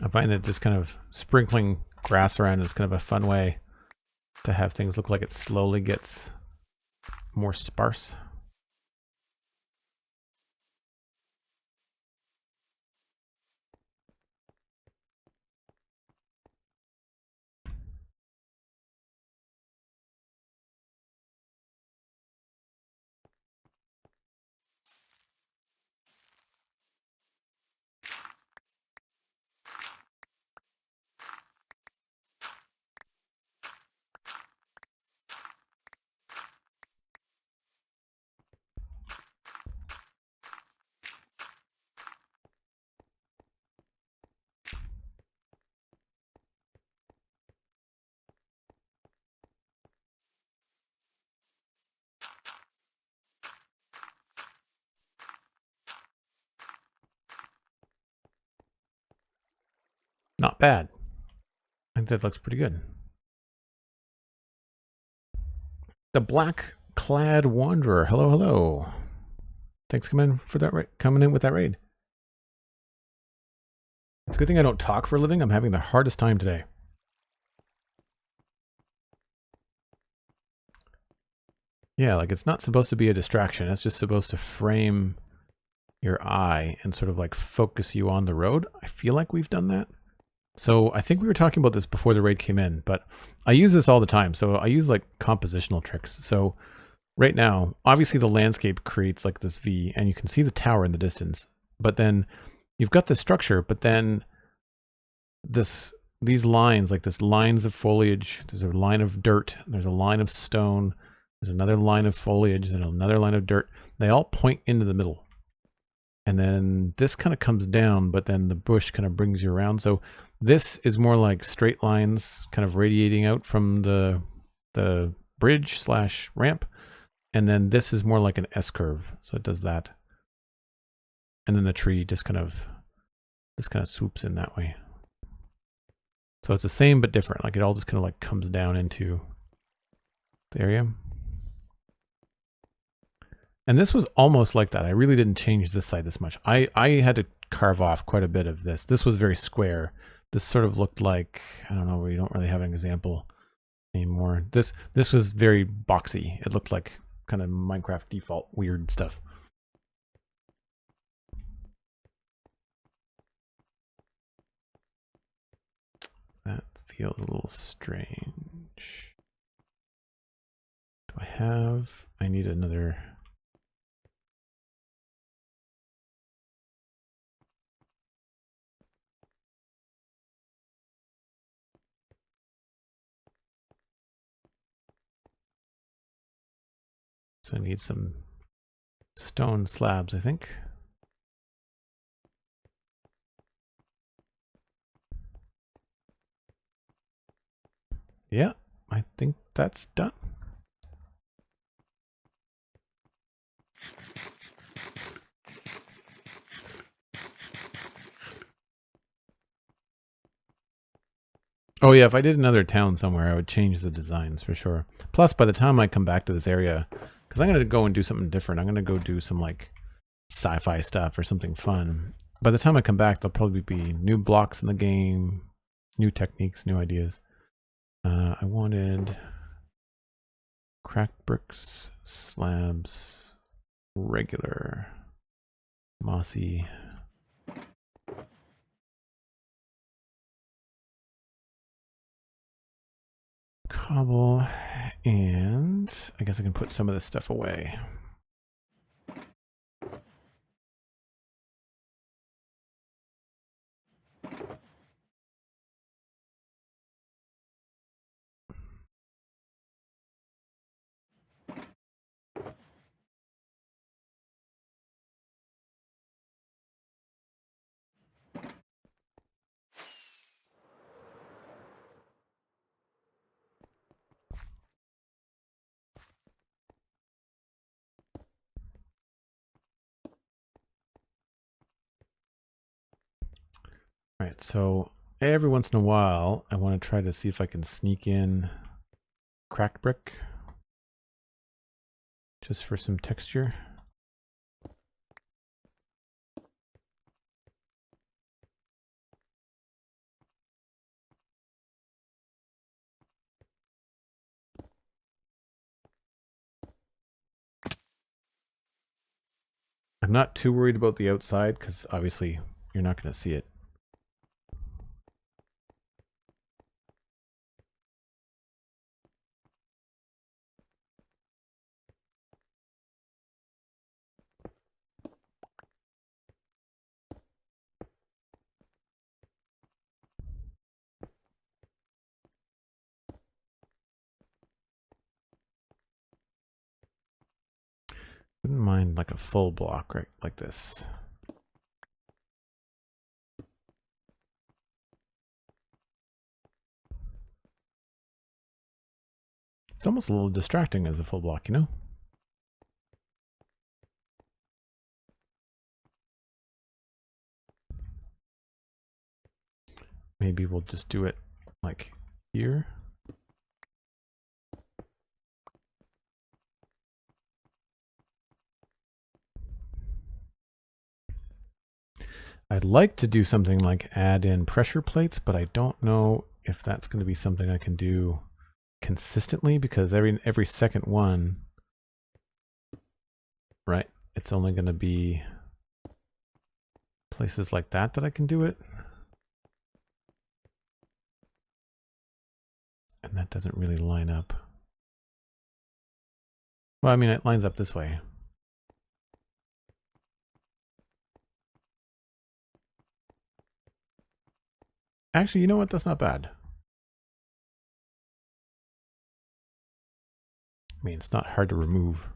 I find that just kind of sprinkling grass around is kind of a fun way to have things look like it slowly gets more sparse. Not bad. I think that looks pretty good. The Black Clad Wanderer. Hello, hello. Thanks for coming in with that raid. It's a good thing I don't talk for a living. I'm having the hardest time today. Yeah, like it's not supposed to be a distraction. It's just supposed to frame your eye and sort of like focus you on the road. I feel like we've done that. So I think we were talking about this before the raid came in, but I use this all the time. So I use like compositional tricks. So right now, obviously the landscape creates like this V and you can see the tower in the distance, but then you've got the structure, but then these lines, like this lines of foliage, there's a line of dirt, there's a line of stone, there's another line of foliage, and another line of dirt. They all point into the middle. And then this kind of comes down, but then the bush kind of brings you around. So this is more like straight lines kind of radiating out from the bridge slash ramp. And then this is more like an S curve. So it does that. And then the tree just kind of swoops in that way. So it's the same but different. Like it all just kind of like comes down into the area. And this was almost like that. I really didn't change this side this much. I had to carve off quite a bit of this. This was very square. This sort of looked like, I don't know, we don't really have an example anymore. This was very boxy. It looked like kind of Minecraft default weird stuff. That feels a little strange. I need another. So I need some stone slabs, I think. Yeah, I think that's done. Oh yeah, if I did another town somewhere, I would change the designs for sure. Plus, by the time I come back to this area, because I'm going to go and do something different. I'm going to go do some like sci-fi stuff or something fun. By the time I come back, there'll probably be new blocks in the game, new techniques, new ideas. I wanted cracked bricks, slabs, regular, mossy. Cobble, and I guess I can put some of this stuff away. All right, so every once in a while, I want to try to see if I can sneak in cracked brick just for some texture. I'm not too worried about the outside because obviously you're not going to see it. Wouldn't mind like a full block right like this. It's almost a little distracting as a full block, you know? Maybe we'll just do it like here. I'd like to do something like add in pressure plates, but I don't know if that's going to be something I can do consistently because every second one right? It's only going to be places like that that I can do it. And that doesn't really line up. Well, I mean, it lines up this way. Actually, you know what? That's not bad. I mean, it's not hard to remove.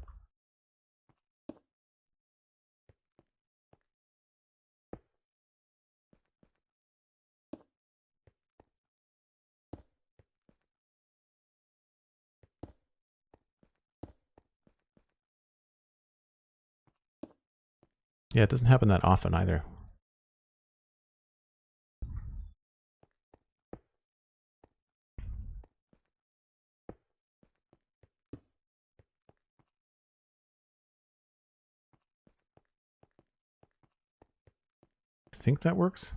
Yeah, it doesn't happen that often either. I think that works.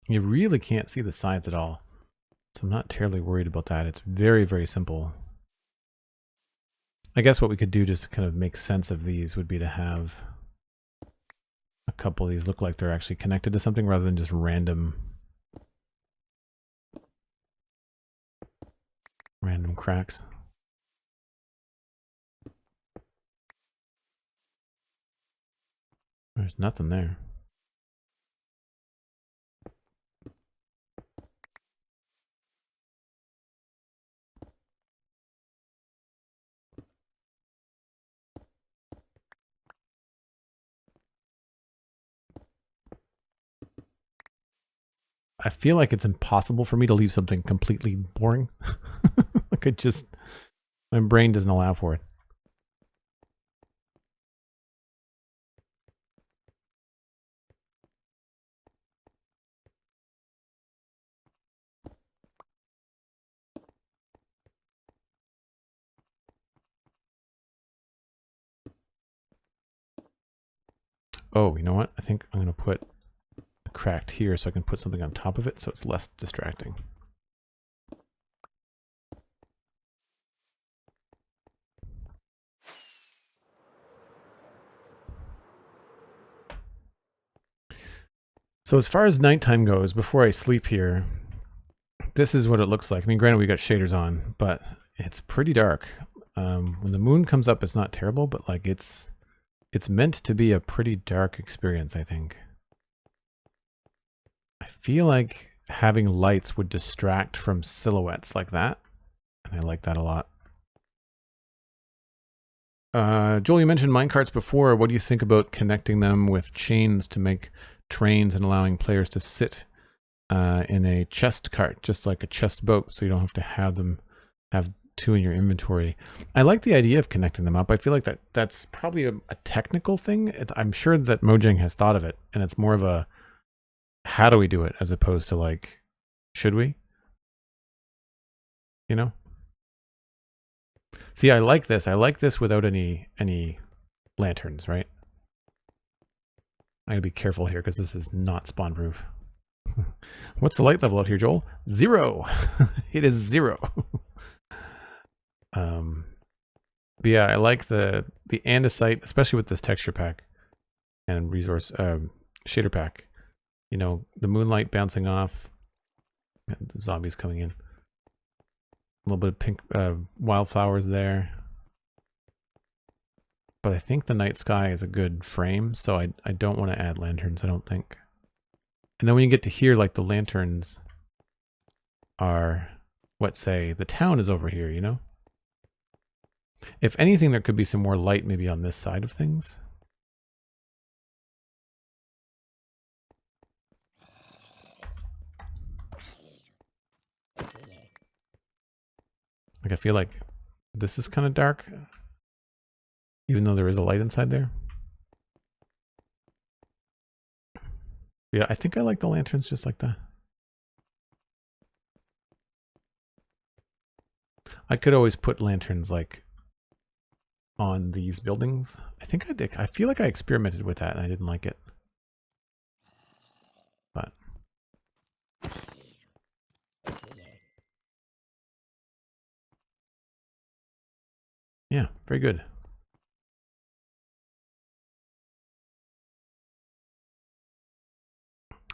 You really can't see the sides at all. So I'm not terribly worried about that. It's very, very simple. I guess what we could do just to kind of make sense of these would be to have a couple of these look like they're actually connected to something rather than just random cracks. There's nothing there. I feel like it's impossible for me to leave something completely boring. Like my brain doesn't allow for it. Oh, you know what? I think I'm going to put a cracked here so I can put something on top of it so it's less distracting. So as far as nighttime goes, before I sleep here, this is what it looks like. I mean, granted, we got shaders on, but it's pretty dark. When the moon comes up, it's not terrible, but like it's meant to be a pretty dark experience, I think. I feel like having lights would distract from silhouettes like that, and I like that a lot. Joel, you mentioned minecarts before. What do you think about connecting them with chains to make trains and allowing players to sit in a chest cart, just like a chest boat, so you don't have to have them have two in your inventory? I like the idea of connecting them up. I feel like that's probably a technical thing. I'm sure that Mojang has thought of it, and it's more of a how do we do it as opposed to like, should we? You know? See, I like this. I like this without any lanterns, right? I gotta be careful here because this is not spawn proof. What's the light level out here, Joel? 0. It is 0. But yeah, I like the andesite, especially with this texture pack and resource shader pack. You know, the moonlight bouncing off, and the zombies coming in. A little bit of pink wildflowers there. But I think the night sky is a good frame, so I don't want to add lanterns, I don't think. And then when you get to here, like the lanterns are what say the town is over here, you know? If anything, there could be some more light maybe on this side of things. Like I feel like this is kind of dark, even though there is a light inside there. Yeah, I think I like the lanterns just like that. I could always put lanterns like on these buildings. I think I did. I feel like I experimented with that and I didn't like it. But yeah, very good.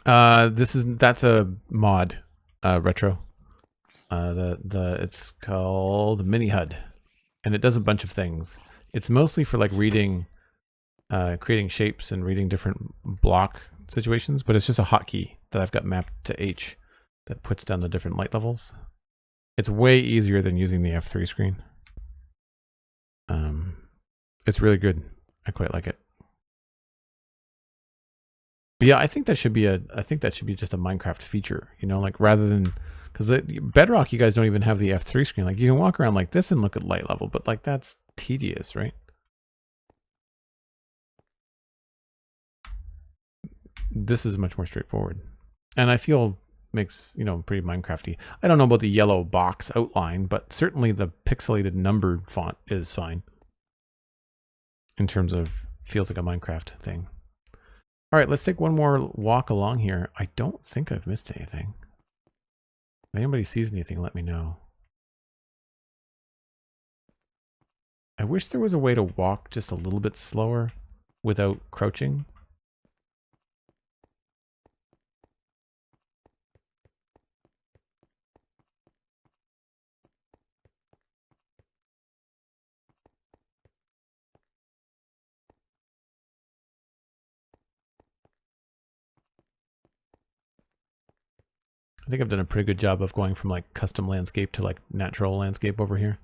That's a mod, retro. It's called Mini HUD, and it does a bunch of things. It's mostly for like reading, creating shapes and reading different block situations, but it's just a hotkey that I've got mapped to H that puts down the different light levels. It's way easier than using the F3 screen. It's really good. I quite like it. But yeah, I think that should be just a Minecraft feature, you know, like rather than, because the Bedrock, you guys don't even have the F3 screen. Like you can walk around like this and look at light level, but like that's tedious, right? This is much more straightforward. And I feel makes, you know, pretty Minecrafty. I don't know about the yellow box outline, but certainly the pixelated numbered font is fine. In terms of, feels like a Minecraft thing. All right, let's take one more walk along here. I don't think I've missed anything. If anybody sees anything, let me know. I wish there was a way to walk just a little bit slower without crouching. I think I've done a pretty good job of going from like custom landscape to like natural landscape over here.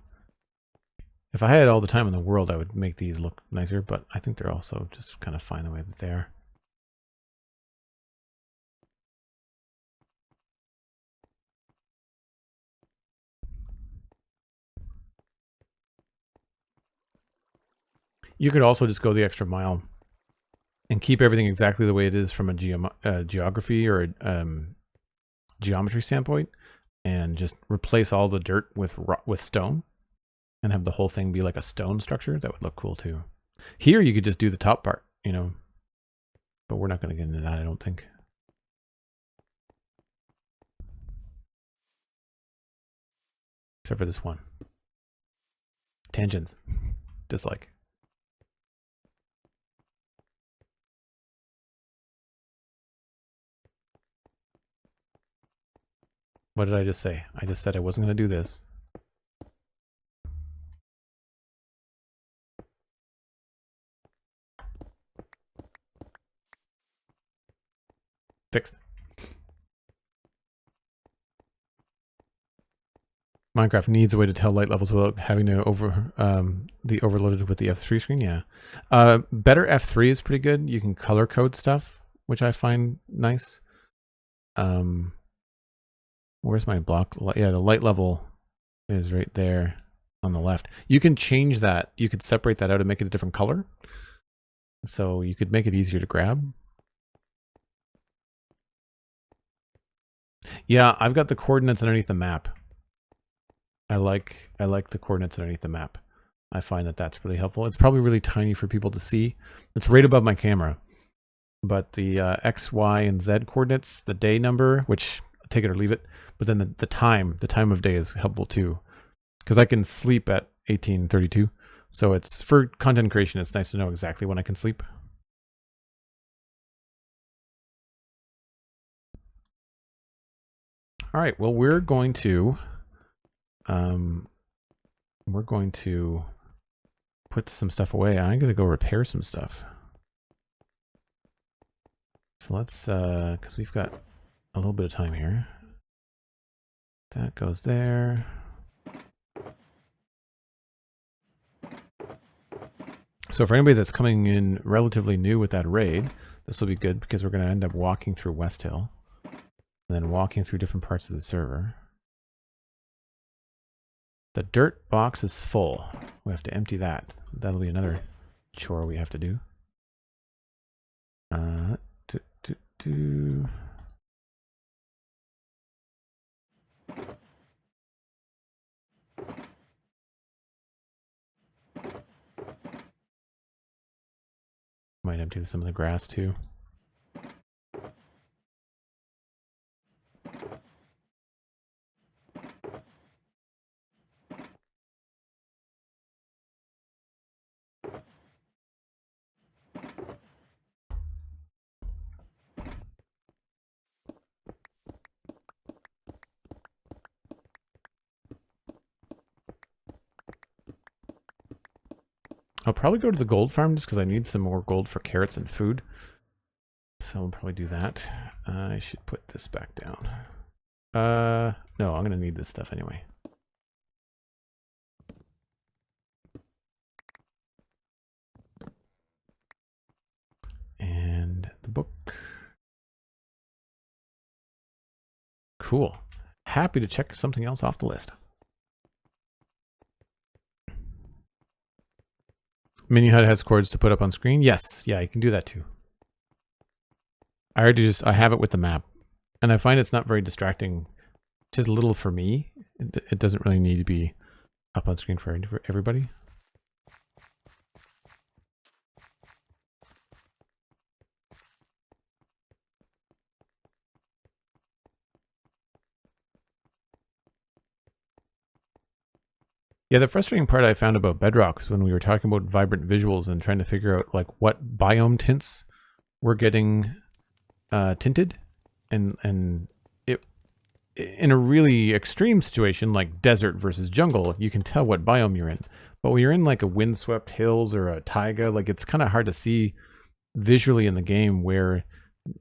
If I had all the time in the world, I would make these look nicer, but I think they're also just kind of fine the way that they are. You could also just go the extra mile and keep everything exactly the way it is from a geography or a geometry standpoint, and just replace all the dirt with stone and have the whole thing be like a stone structure. That would look cool too. Here you could just do the top part, you know, but we're not going to get into that, I don't think. Except for this one. Tangents. Dislike. What did I just say? I just said I wasn't going to do this. Fixed. Minecraft needs a way to tell light levels without having to the overloaded with the F3 screen. Yeah. Better F3 is pretty good. You can color code stuff, which I find nice. Where's my block? Yeah, the light level is right there on the left. You can change that. You could separate that out and make it a different color. So you could make it easier to grab. Yeah, I've got the coordinates underneath the map. I like the coordinates underneath the map. I find that that's really helpful. It's probably really tiny for people to see. It's right above my camera. But the X, Y, and Z coordinates, the day number, which take it or leave it, but then the time of day is helpful too. Because I can sleep at 1832. So it's, for content creation, it's nice to know exactly when I can sleep. All right, well, we're going to put some stuff away. I'm going to go repair some stuff. So let's, because we've got a little bit of time here. That goes there. So for anybody that's coming in relatively new with that raid, this will be good because we're going to end up walking through Westhill and then walking through different parts of the server. The dirt box is full. We have to empty that. That'll be another chore we have to do. do. Might empty some of the grass too. I'll probably go to the gold farm just because I need some more gold for carrots and food. So I'll probably do that. I should put this back down. No, I'm going to need this stuff anyway. And the book. Cool. Happy to check something else off the list. Menu HUD has chords to put up on screen. Yes, yeah, you can do that too. I have it with the map, and I find it's not very distracting. Just a little for me. It doesn't really need to be up on screen for everybody. Yeah, the frustrating part I found about Bedrock was when we were talking about vibrant visuals and trying to figure out like what biome tints were getting tinted, and it in a really extreme situation like desert versus jungle, you can tell what biome you're in. But when you're in like a windswept hills or a taiga, like it's kind of hard to see visually in the game where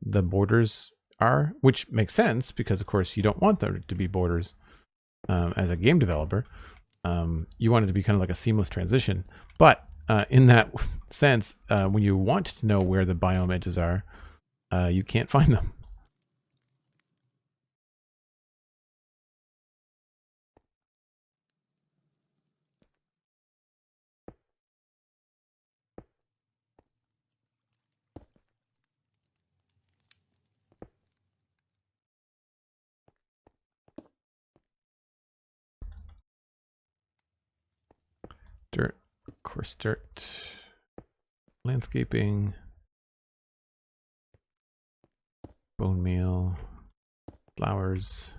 the borders are, which makes sense because of course you don't want there to be borders as a game developer. You want it to be kind of like a seamless transition. But in that sense, when you want to know where the biome edges are, you can't find them. Dirt, coarse dirt, landscaping, bone meal, flowers.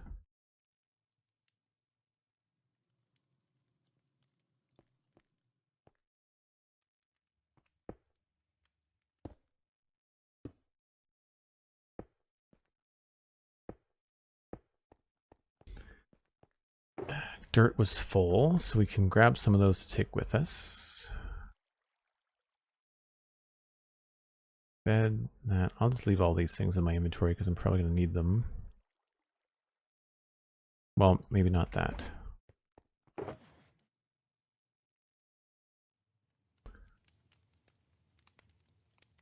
Dirt was full, so we can grab some of those to take with us. Bed, that. I'll just leave all these things in my inventory because I'm probably going to need them. Well, maybe not that.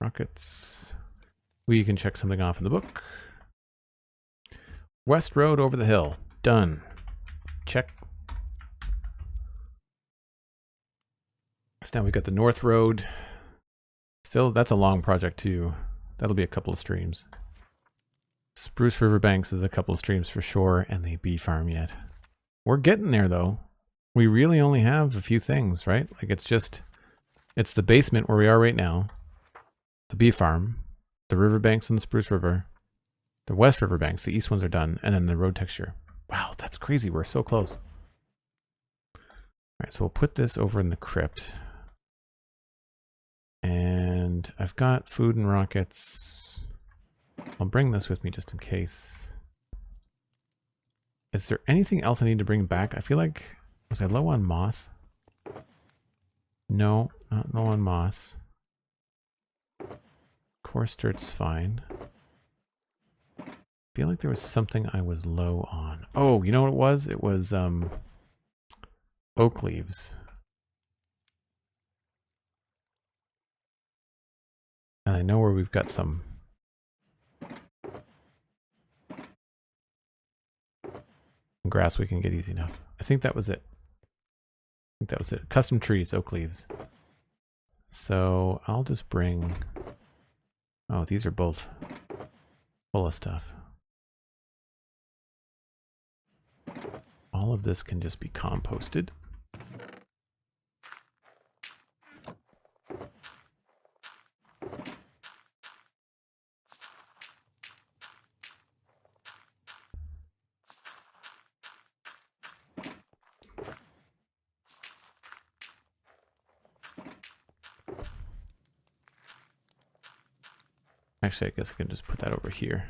Rockets. We can check something off in the book. West Road over the hill. Done. Check. So now we've got the North Road. Still, that's a long project too. That'll be a couple of streams. Spruce River Banks is a couple of streams for sure, and the bee farm yet. We're getting there though. We really only have a few things, right? Like it's the basement where we are right now, the bee farm, the riverbanks and the Spruce River, the West River Banks, the east ones are done, and then the road texture. Wow, that's crazy. We're so close. All right, so we'll put this over in the crypt. And I've got food and rockets. I'll bring this with me just in case. Is there anything else I need to bring back? I feel like, was I low on moss? No, not low on moss. Coarse dirt's fine. I feel like there was something I was low on. Oh, you know what it was? It was oak leaves. And I know where we've got some. Grass we can get easy enough. I think that was it. I think that was it. Custom trees, oak leaves. So I'll just bring... Oh, these are both full of stuff. All of this can just be composted. Actually, I guess I can just put that over here.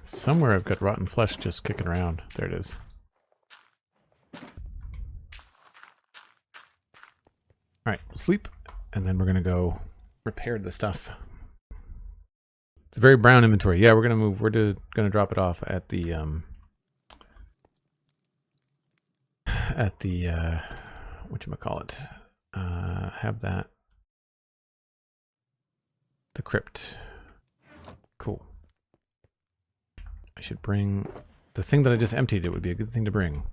Somewhere I've got rotten flesh just kicking around. There it is. All right, we'll sleep, and then we're going to go repair the stuff. It's a very brown inventory. Yeah, we're going to move. We're going to drop it off at the whatchamacallit. Have that. The crypt. Cool. I should bring the thing that I just emptied. It would be a good thing to bring.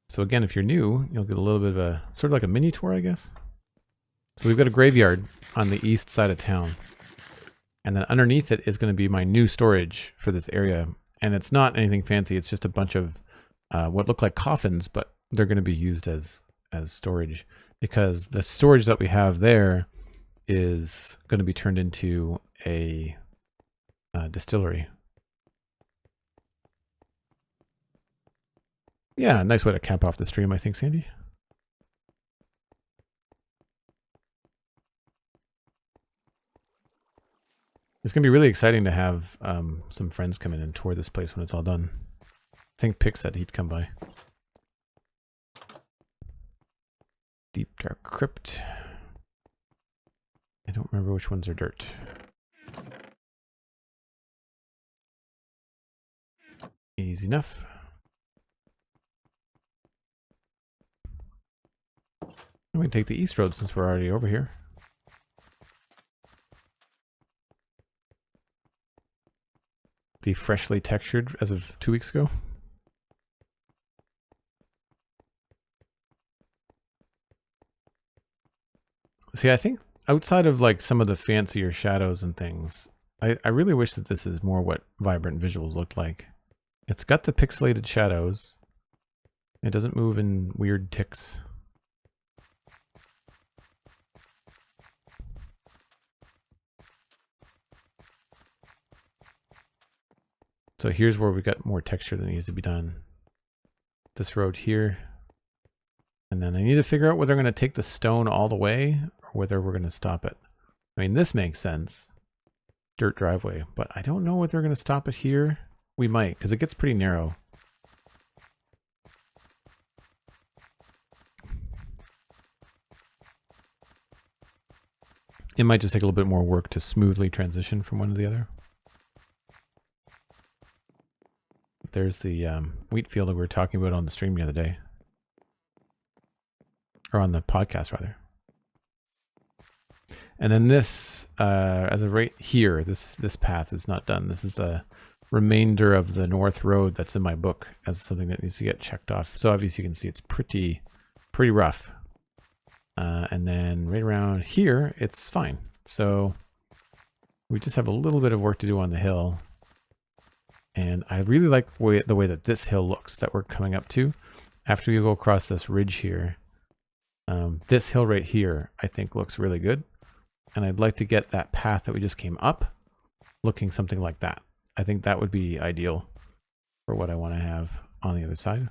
So again, if you're new, you'll get a little bit of a, sort of like a mini tour, I guess. So we've got a graveyard on the east side of town. And then underneath it is going to be my new storage for this area. And it's not anything fancy. It's just a bunch of what look like coffins, but they're going to be used as storage. Because the storage that we have there is going to be turned into a distillery. Yeah, nice way to cap off the stream, I think, Sandy. It's going to be really exciting to have some friends come in and tour this place when it's all done. I think Pick said he'd come by. Deep Dark Crypt. I don't remember which ones are dirt. Easy enough. We can take the east road since we're already over here. The freshly textured as of 2 weeks ago. See, I think outside of like some of the fancier shadows and things, I really wish that this is more what Vibrant Visuals looked like. It's got the pixelated shadows. It doesn't move in weird ticks. So here's where we got more texture that needs to be done. This road here. And then I need to figure out whether I'm going to take the stone all the way or whether we're going to stop it. I mean, this makes sense. Dirt driveway. But I don't know whether we're going to stop it here. We might, because it gets pretty narrow. It might just take a little bit more work to smoothly transition from one to the other. There's the wheat field that we were talking about on the stream the other day. Or on the podcast, rather. And then this, as of right here, this path is not done. This is the remainder of the north road that's in my book as something that needs to get checked off. So obviously you can see it's pretty rough. And then right around here, it's fine. So we just have a little bit of work to do on the hill. And I really like the way that this hill looks that we're coming up to. After we go across this ridge here, this hill right here, I think looks really good. And I'd like to get that path that we just came up looking something like that. I think that would be ideal for what I want to have on the other side.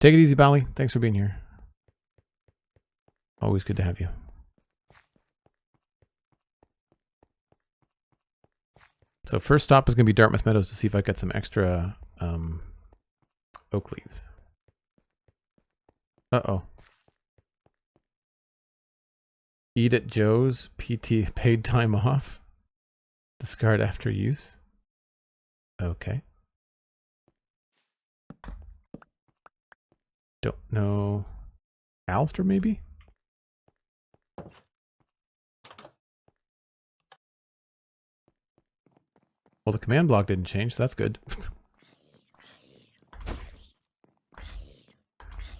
Take it easy, Bally. Thanks for being here. Always good to have you. So first stop is going to be Dartmouth Meadows to see if I get some extra oak leaves. Uh-oh. Eat at Joe's, PT paid time off. Discard after use. Okay. Don't know. Alistair, maybe? Well, the command block didn't change, so that's good.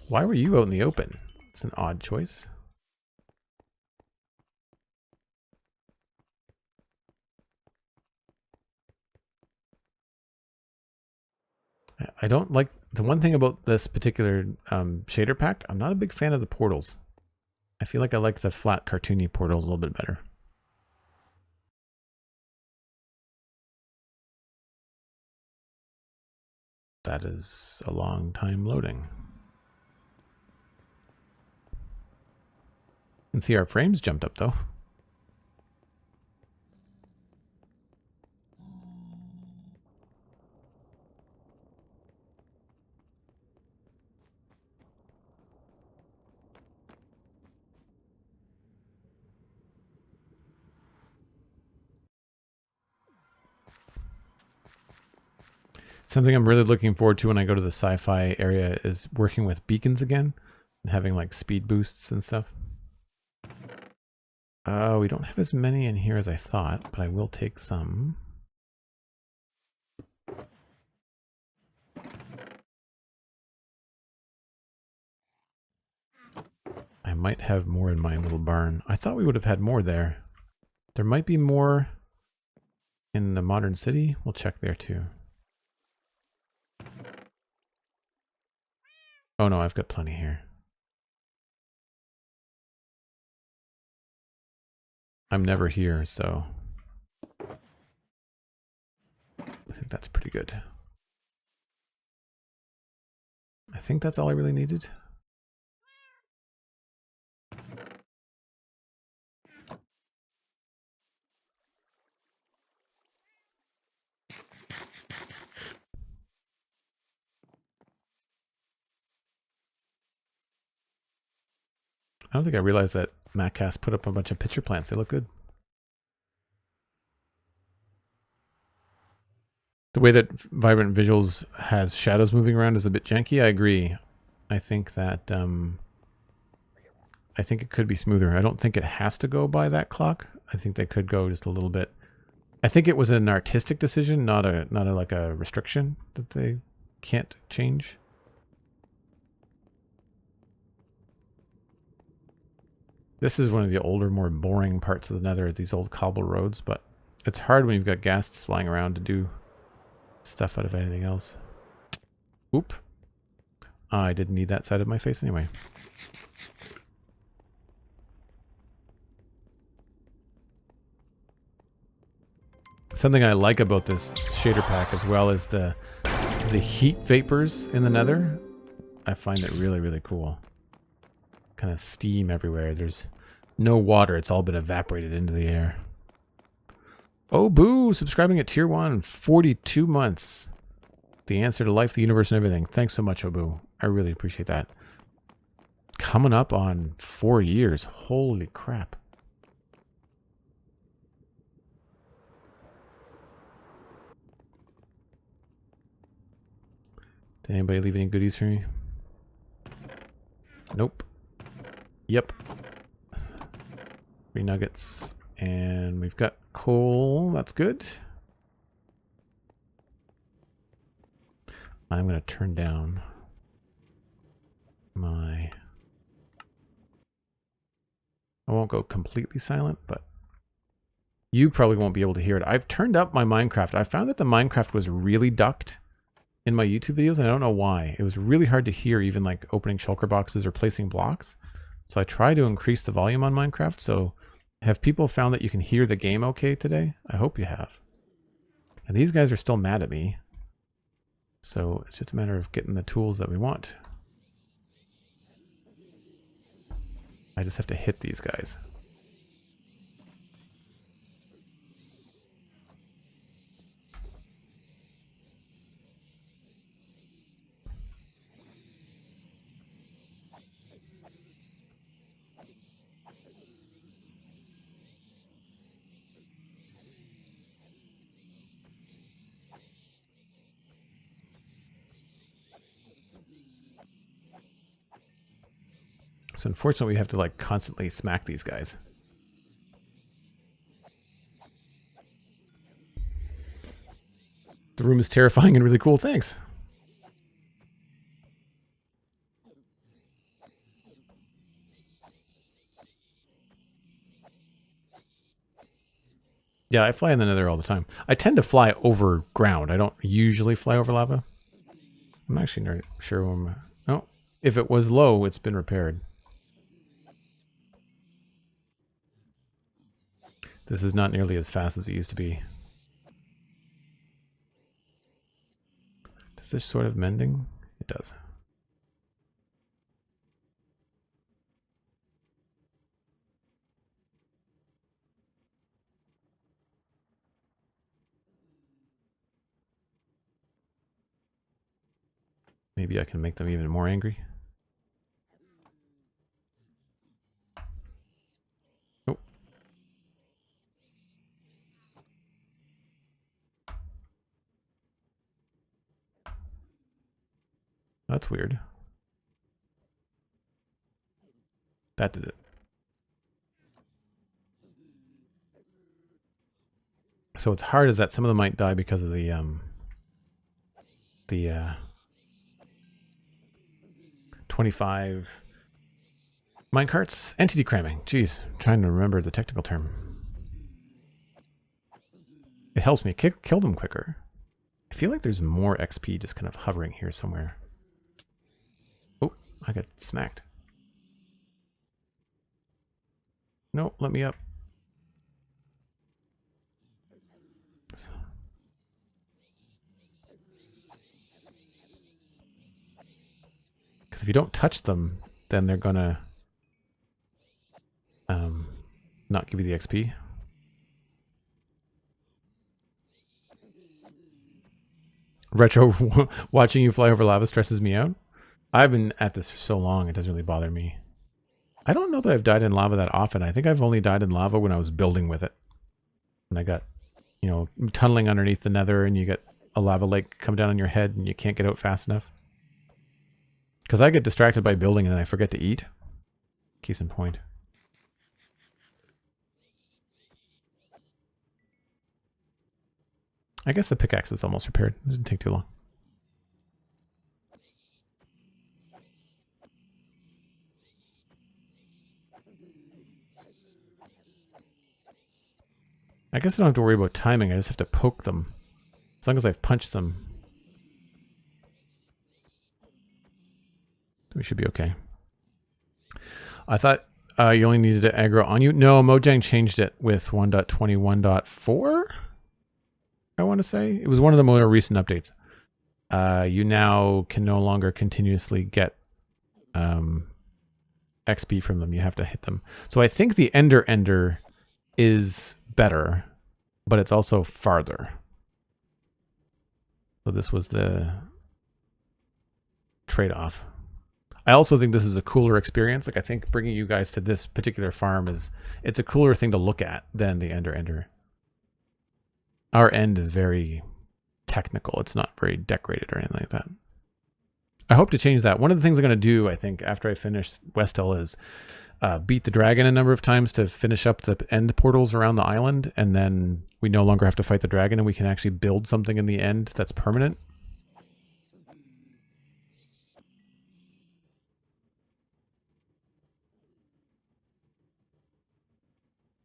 Why were you out in the open? It's an odd choice. I don't like the one thing about this particular shader pack. I'm not a big fan of the portals. I feel like I like the flat cartoony portals a little bit better. That is a long time loading. You can see our frames jumped up though. Something I'm really looking forward to when I go to the sci-fi area is working with beacons again and having like speed boosts and stuff. We don't have as many in here as I thought, but I will take some. I might have more in my little barn. I thought we would have had more there. There might be more in the modern city. We'll check there too. Oh no, I've got plenty here. I'm never here, so I think that's pretty good. I think that's all I really needed. I don't think I realized that Maccast put up a bunch of pitcher plants. They look good. The way that Vibrant Visuals has shadows moving around is a bit janky. I agree. I think that I think it could be smoother. I don't think it has to go by that clock. I think they could go just a little bit. I think it was an artistic decision, not a like a restriction that they can't change. This is one of the older, more boring parts of the Nether, these old cobble roads, but it's hard when you've got ghasts flying around to do stuff out of anything else. Oop. I didn't need that side of my face anyway. Something I like about this shader pack as well is the heat vapors in the Nether. I find it really, really cool. Kind of steam everywhere. There's no water. It's all been evaporated into the air. Oh, boo! Subscribing at tier 1, 42 months. The answer to life, the universe, and everything. Thanks so much, Obu. I really appreciate that. Coming up on 4 years. Holy crap. Did anybody leave any goodies for me? Nope. Yep. 3 nuggets. And we've got coal. That's good. I'm going to turn down my... I won't go completely silent, but you probably won't be able to hear it. I've turned up my Minecraft. I found that the Minecraft was really ducked in my YouTube videos, and I don't know why. It was really hard to hear, even like opening shulker boxes or placing blocks. So I try to increase the volume on Minecraft. So have people found that you can hear the game okay today? I hope you have. And these guys are still mad at me. So it's just a matter of getting the tools that we want. I just have to hit these guys. So unfortunately, we have to like constantly smack these guys. The room is terrifying and really cool. Thanks. Yeah, I fly in the nether all the time. I tend to fly over ground. I don't usually fly over lava. I'm actually not sure when... Oh, if it was low, it's been repaired. This is not nearly as fast as it used to be. Does this sort of mending? It does. Maybe I can make them even more angry. Oh. That's weird. That did it. So what's hard is that some of them might die because of the 25 minecarts. Entity cramming. Jeez, I'm trying to remember the technical term. It helps me kill them quicker. I feel like there's more XP just kind of hovering here somewhere. Oh, I got smacked. No, let me up. Because if you don't touch them, then they're gonna not give you the XP. Retro, watching you fly over lava stresses me out. I've been at this for so long, it doesn't really bother me. I don't know that I've died in lava that often. I think I've only died in lava when I was building with it. And I got, you know, tunneling underneath the nether and you get a lava lake come down on your head and you can't get out fast enough. Because I get distracted by building and then I forget to eat. Case in point. I guess the pickaxe is almost repaired. It doesn't take too long. I guess I don't have to worry about timing. I just have to poke them. As long as I've punched them, we should be okay. I thought you only needed to aggro on you. No, Mojang changed it with 1.21.4. I want to say. It was one of the more recent updates. You now can no longer continuously get XP from them. You have to hit them. So I think the Ender is better, but it's also farther. So this was the trade-off. I also think this is a cooler experience. Like I think bringing you guys to this particular farm it's a cooler thing to look at than the Ender. Our end is very technical. It's not very decorated or anything like that. I hope to change that. One of the things I'm going to do, I think, after I finish Westhill is beat the dragon a number of times to finish up the end portals around the island, and then we no longer have to fight the dragon and we can actually build something in the end that's permanent.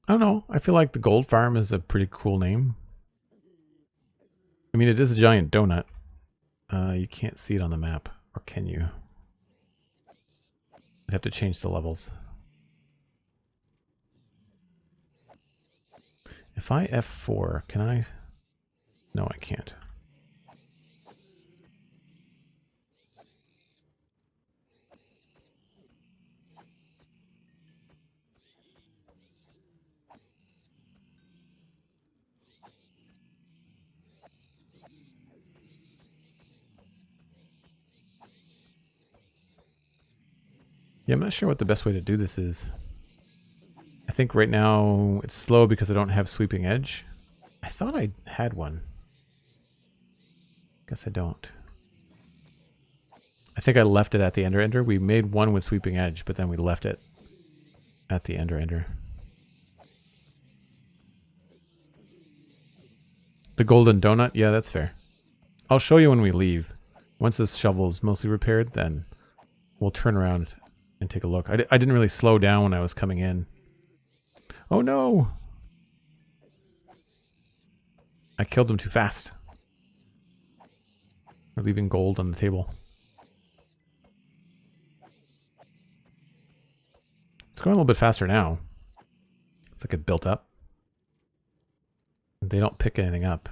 I don't know. I feel like the gold farm is a pretty cool name. I mean, it is a giant donut. You can't see it on the map, or can you? I'd have to change the levels. If I F4, can I? No, I can't. Yeah, I'm not sure what the best way to do this is. I think right now it's slow because I don't have sweeping edge. I thought I had one. Guess I don't. I think I left it at the ender. We made one with sweeping edge, but then we left it at the ender. The golden donut? Yeah, that's fair. I'll show you when we leave. Once this shovel is mostly repaired, then we'll turn around and take a look. I didn't really slow down when I was coming in. Oh no! I killed him too fast. We're leaving gold on the table. It's going a little bit faster now. It's like it built up. They don't pick anything up.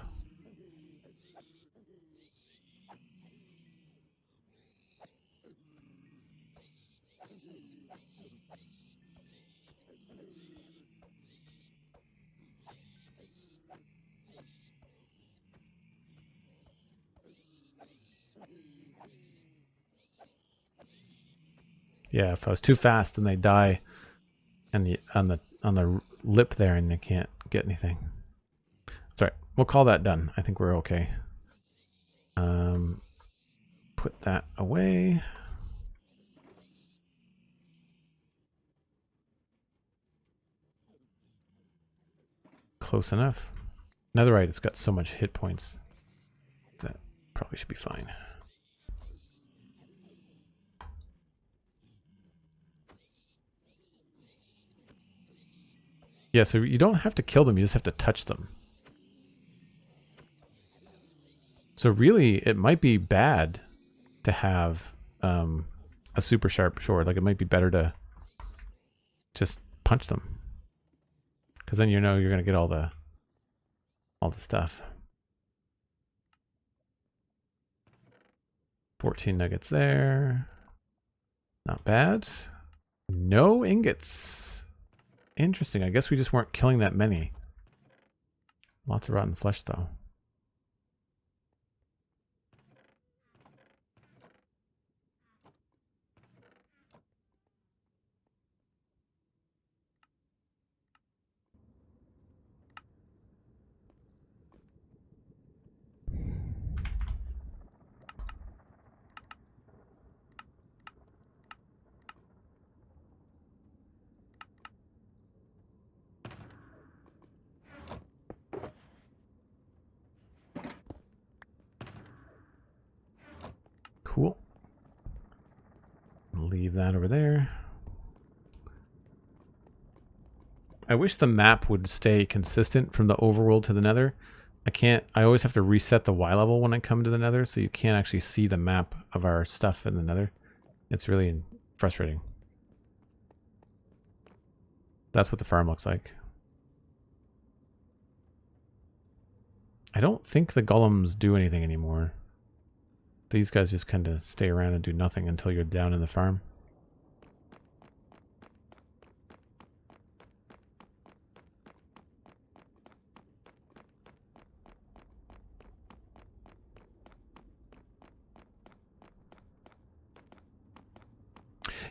Yeah, if I was too fast, then they die, and on the lip there, and they can't get anything. That's all right. We'll call that done. I think we're okay. Put that away. Close enough. Netherite has got so much hit points that probably should be fine. Yeah, so you don't have to kill them, you just have to touch them. So really, it might be bad to have a super sharp sword. Like, it might be better to just punch them. Because then you know you're going to get all the stuff. 14 nuggets there. Not bad. No ingots. Interesting. I guess we just weren't killing that many. Lots of rotten flesh, though. Cool. Leave that over there. I wish the map would stay consistent from the overworld to the nether. I always have to reset the Y level when I come to the nether, so you can't actually see the map of our stuff in the nether. It's really frustrating. That's what the farm looks like. I don't think the golems do anything anymore. These guys just kind of stay around and do nothing until you're down in the farm.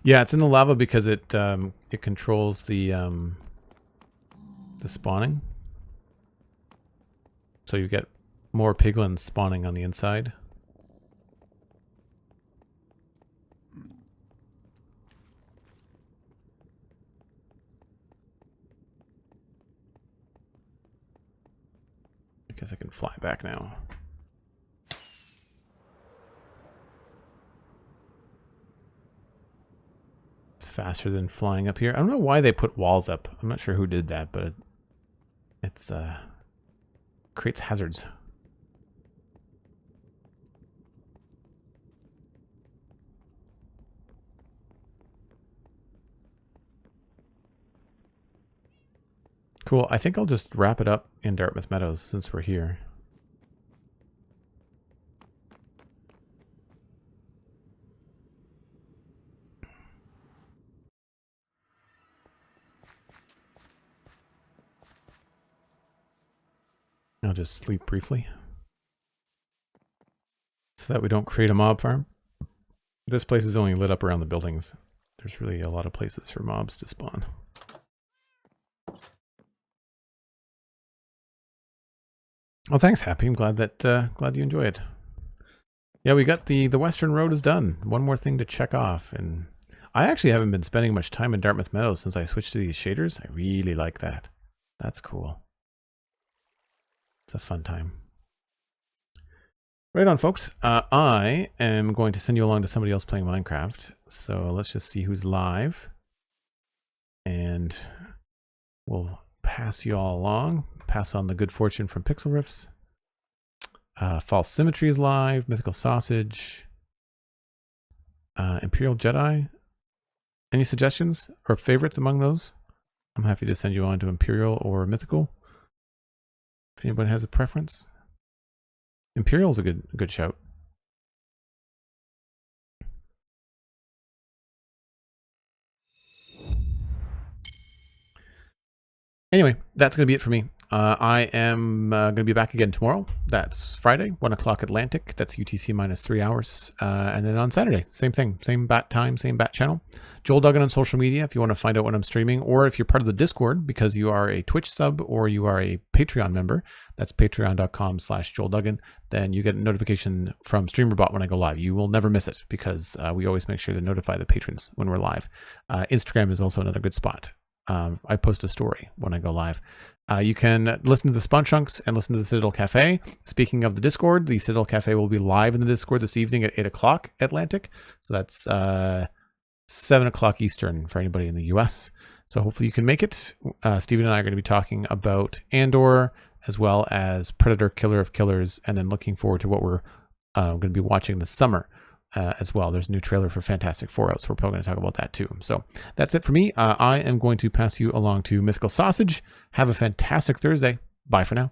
Yeah, it's in the lava because it controls the spawning. So you get more piglins spawning on the inside. I guess I can fly back now. It's faster than flying up here. I don't know why they put walls up. I'm not sure who did that, but it's creates hazards. Cool. I think I'll just wrap it up in Dartmouth Meadows since we're here. I'll just sleep briefly so that we don't create a mob farm. This place is only lit up around the buildings. There's really a lot of places for mobs to spawn. Well, thanks, Happy. I'm glad that glad you enjoy it. Yeah, we got the Western Road is done. One more thing to check off, and I actually haven't been spending much time in Dartmouth Meadows since I switched to these shaders. I really like that. That's cool. It's a fun time. Right on, folks. I am going to send you along to somebody else playing Minecraft. So let's just see who's live. And we'll pass you all along. Pass on the good fortune from Pixel Riffs. False Symmetry is live. Mythical Sausage. Imperial Jedi. Any suggestions or favorites among those? I'm happy to send you on to Imperial or Mythical. If anybody has a preference. Imperial's a good shout. Anyway, that's going to be it for me. I am going to be back again tomorrow. That's Friday, 1 o'clock Atlantic. That's UTC minus 3 hours. And then on Saturday, same thing. Same bat time, same bat channel. Joel Duggan on social media if you want to find out when I'm streaming. Or if you're part of the Discord because you are a Twitch sub or you are a Patreon member. That's patreon.com/JoelDuggan. Then you get a notification from StreamerBot when I go live. You will never miss it because we always make sure to notify the patrons when we're live. Instagram is also another good spot. I post a story when I go live. You can listen to the Spawn Chunks and listen to the Citadel Cafe. Speaking of the Discord, the Citadel Cafe will be live in the Discord this evening at 8 o'clock Atlantic. So that's 7 o'clock Eastern for anybody in the US. So hopefully you can make it. Steven and I are going to be talking about Andor as well as Predator Killer of Killers, and then looking forward to what we're going to be watching this summer. As well. There's a new trailer for Fantastic Four out, so we're probably going to talk about that too. So that's it for me. I am going to pass you along to Mythical Sausage. Have a fantastic Thursday. Bye for now.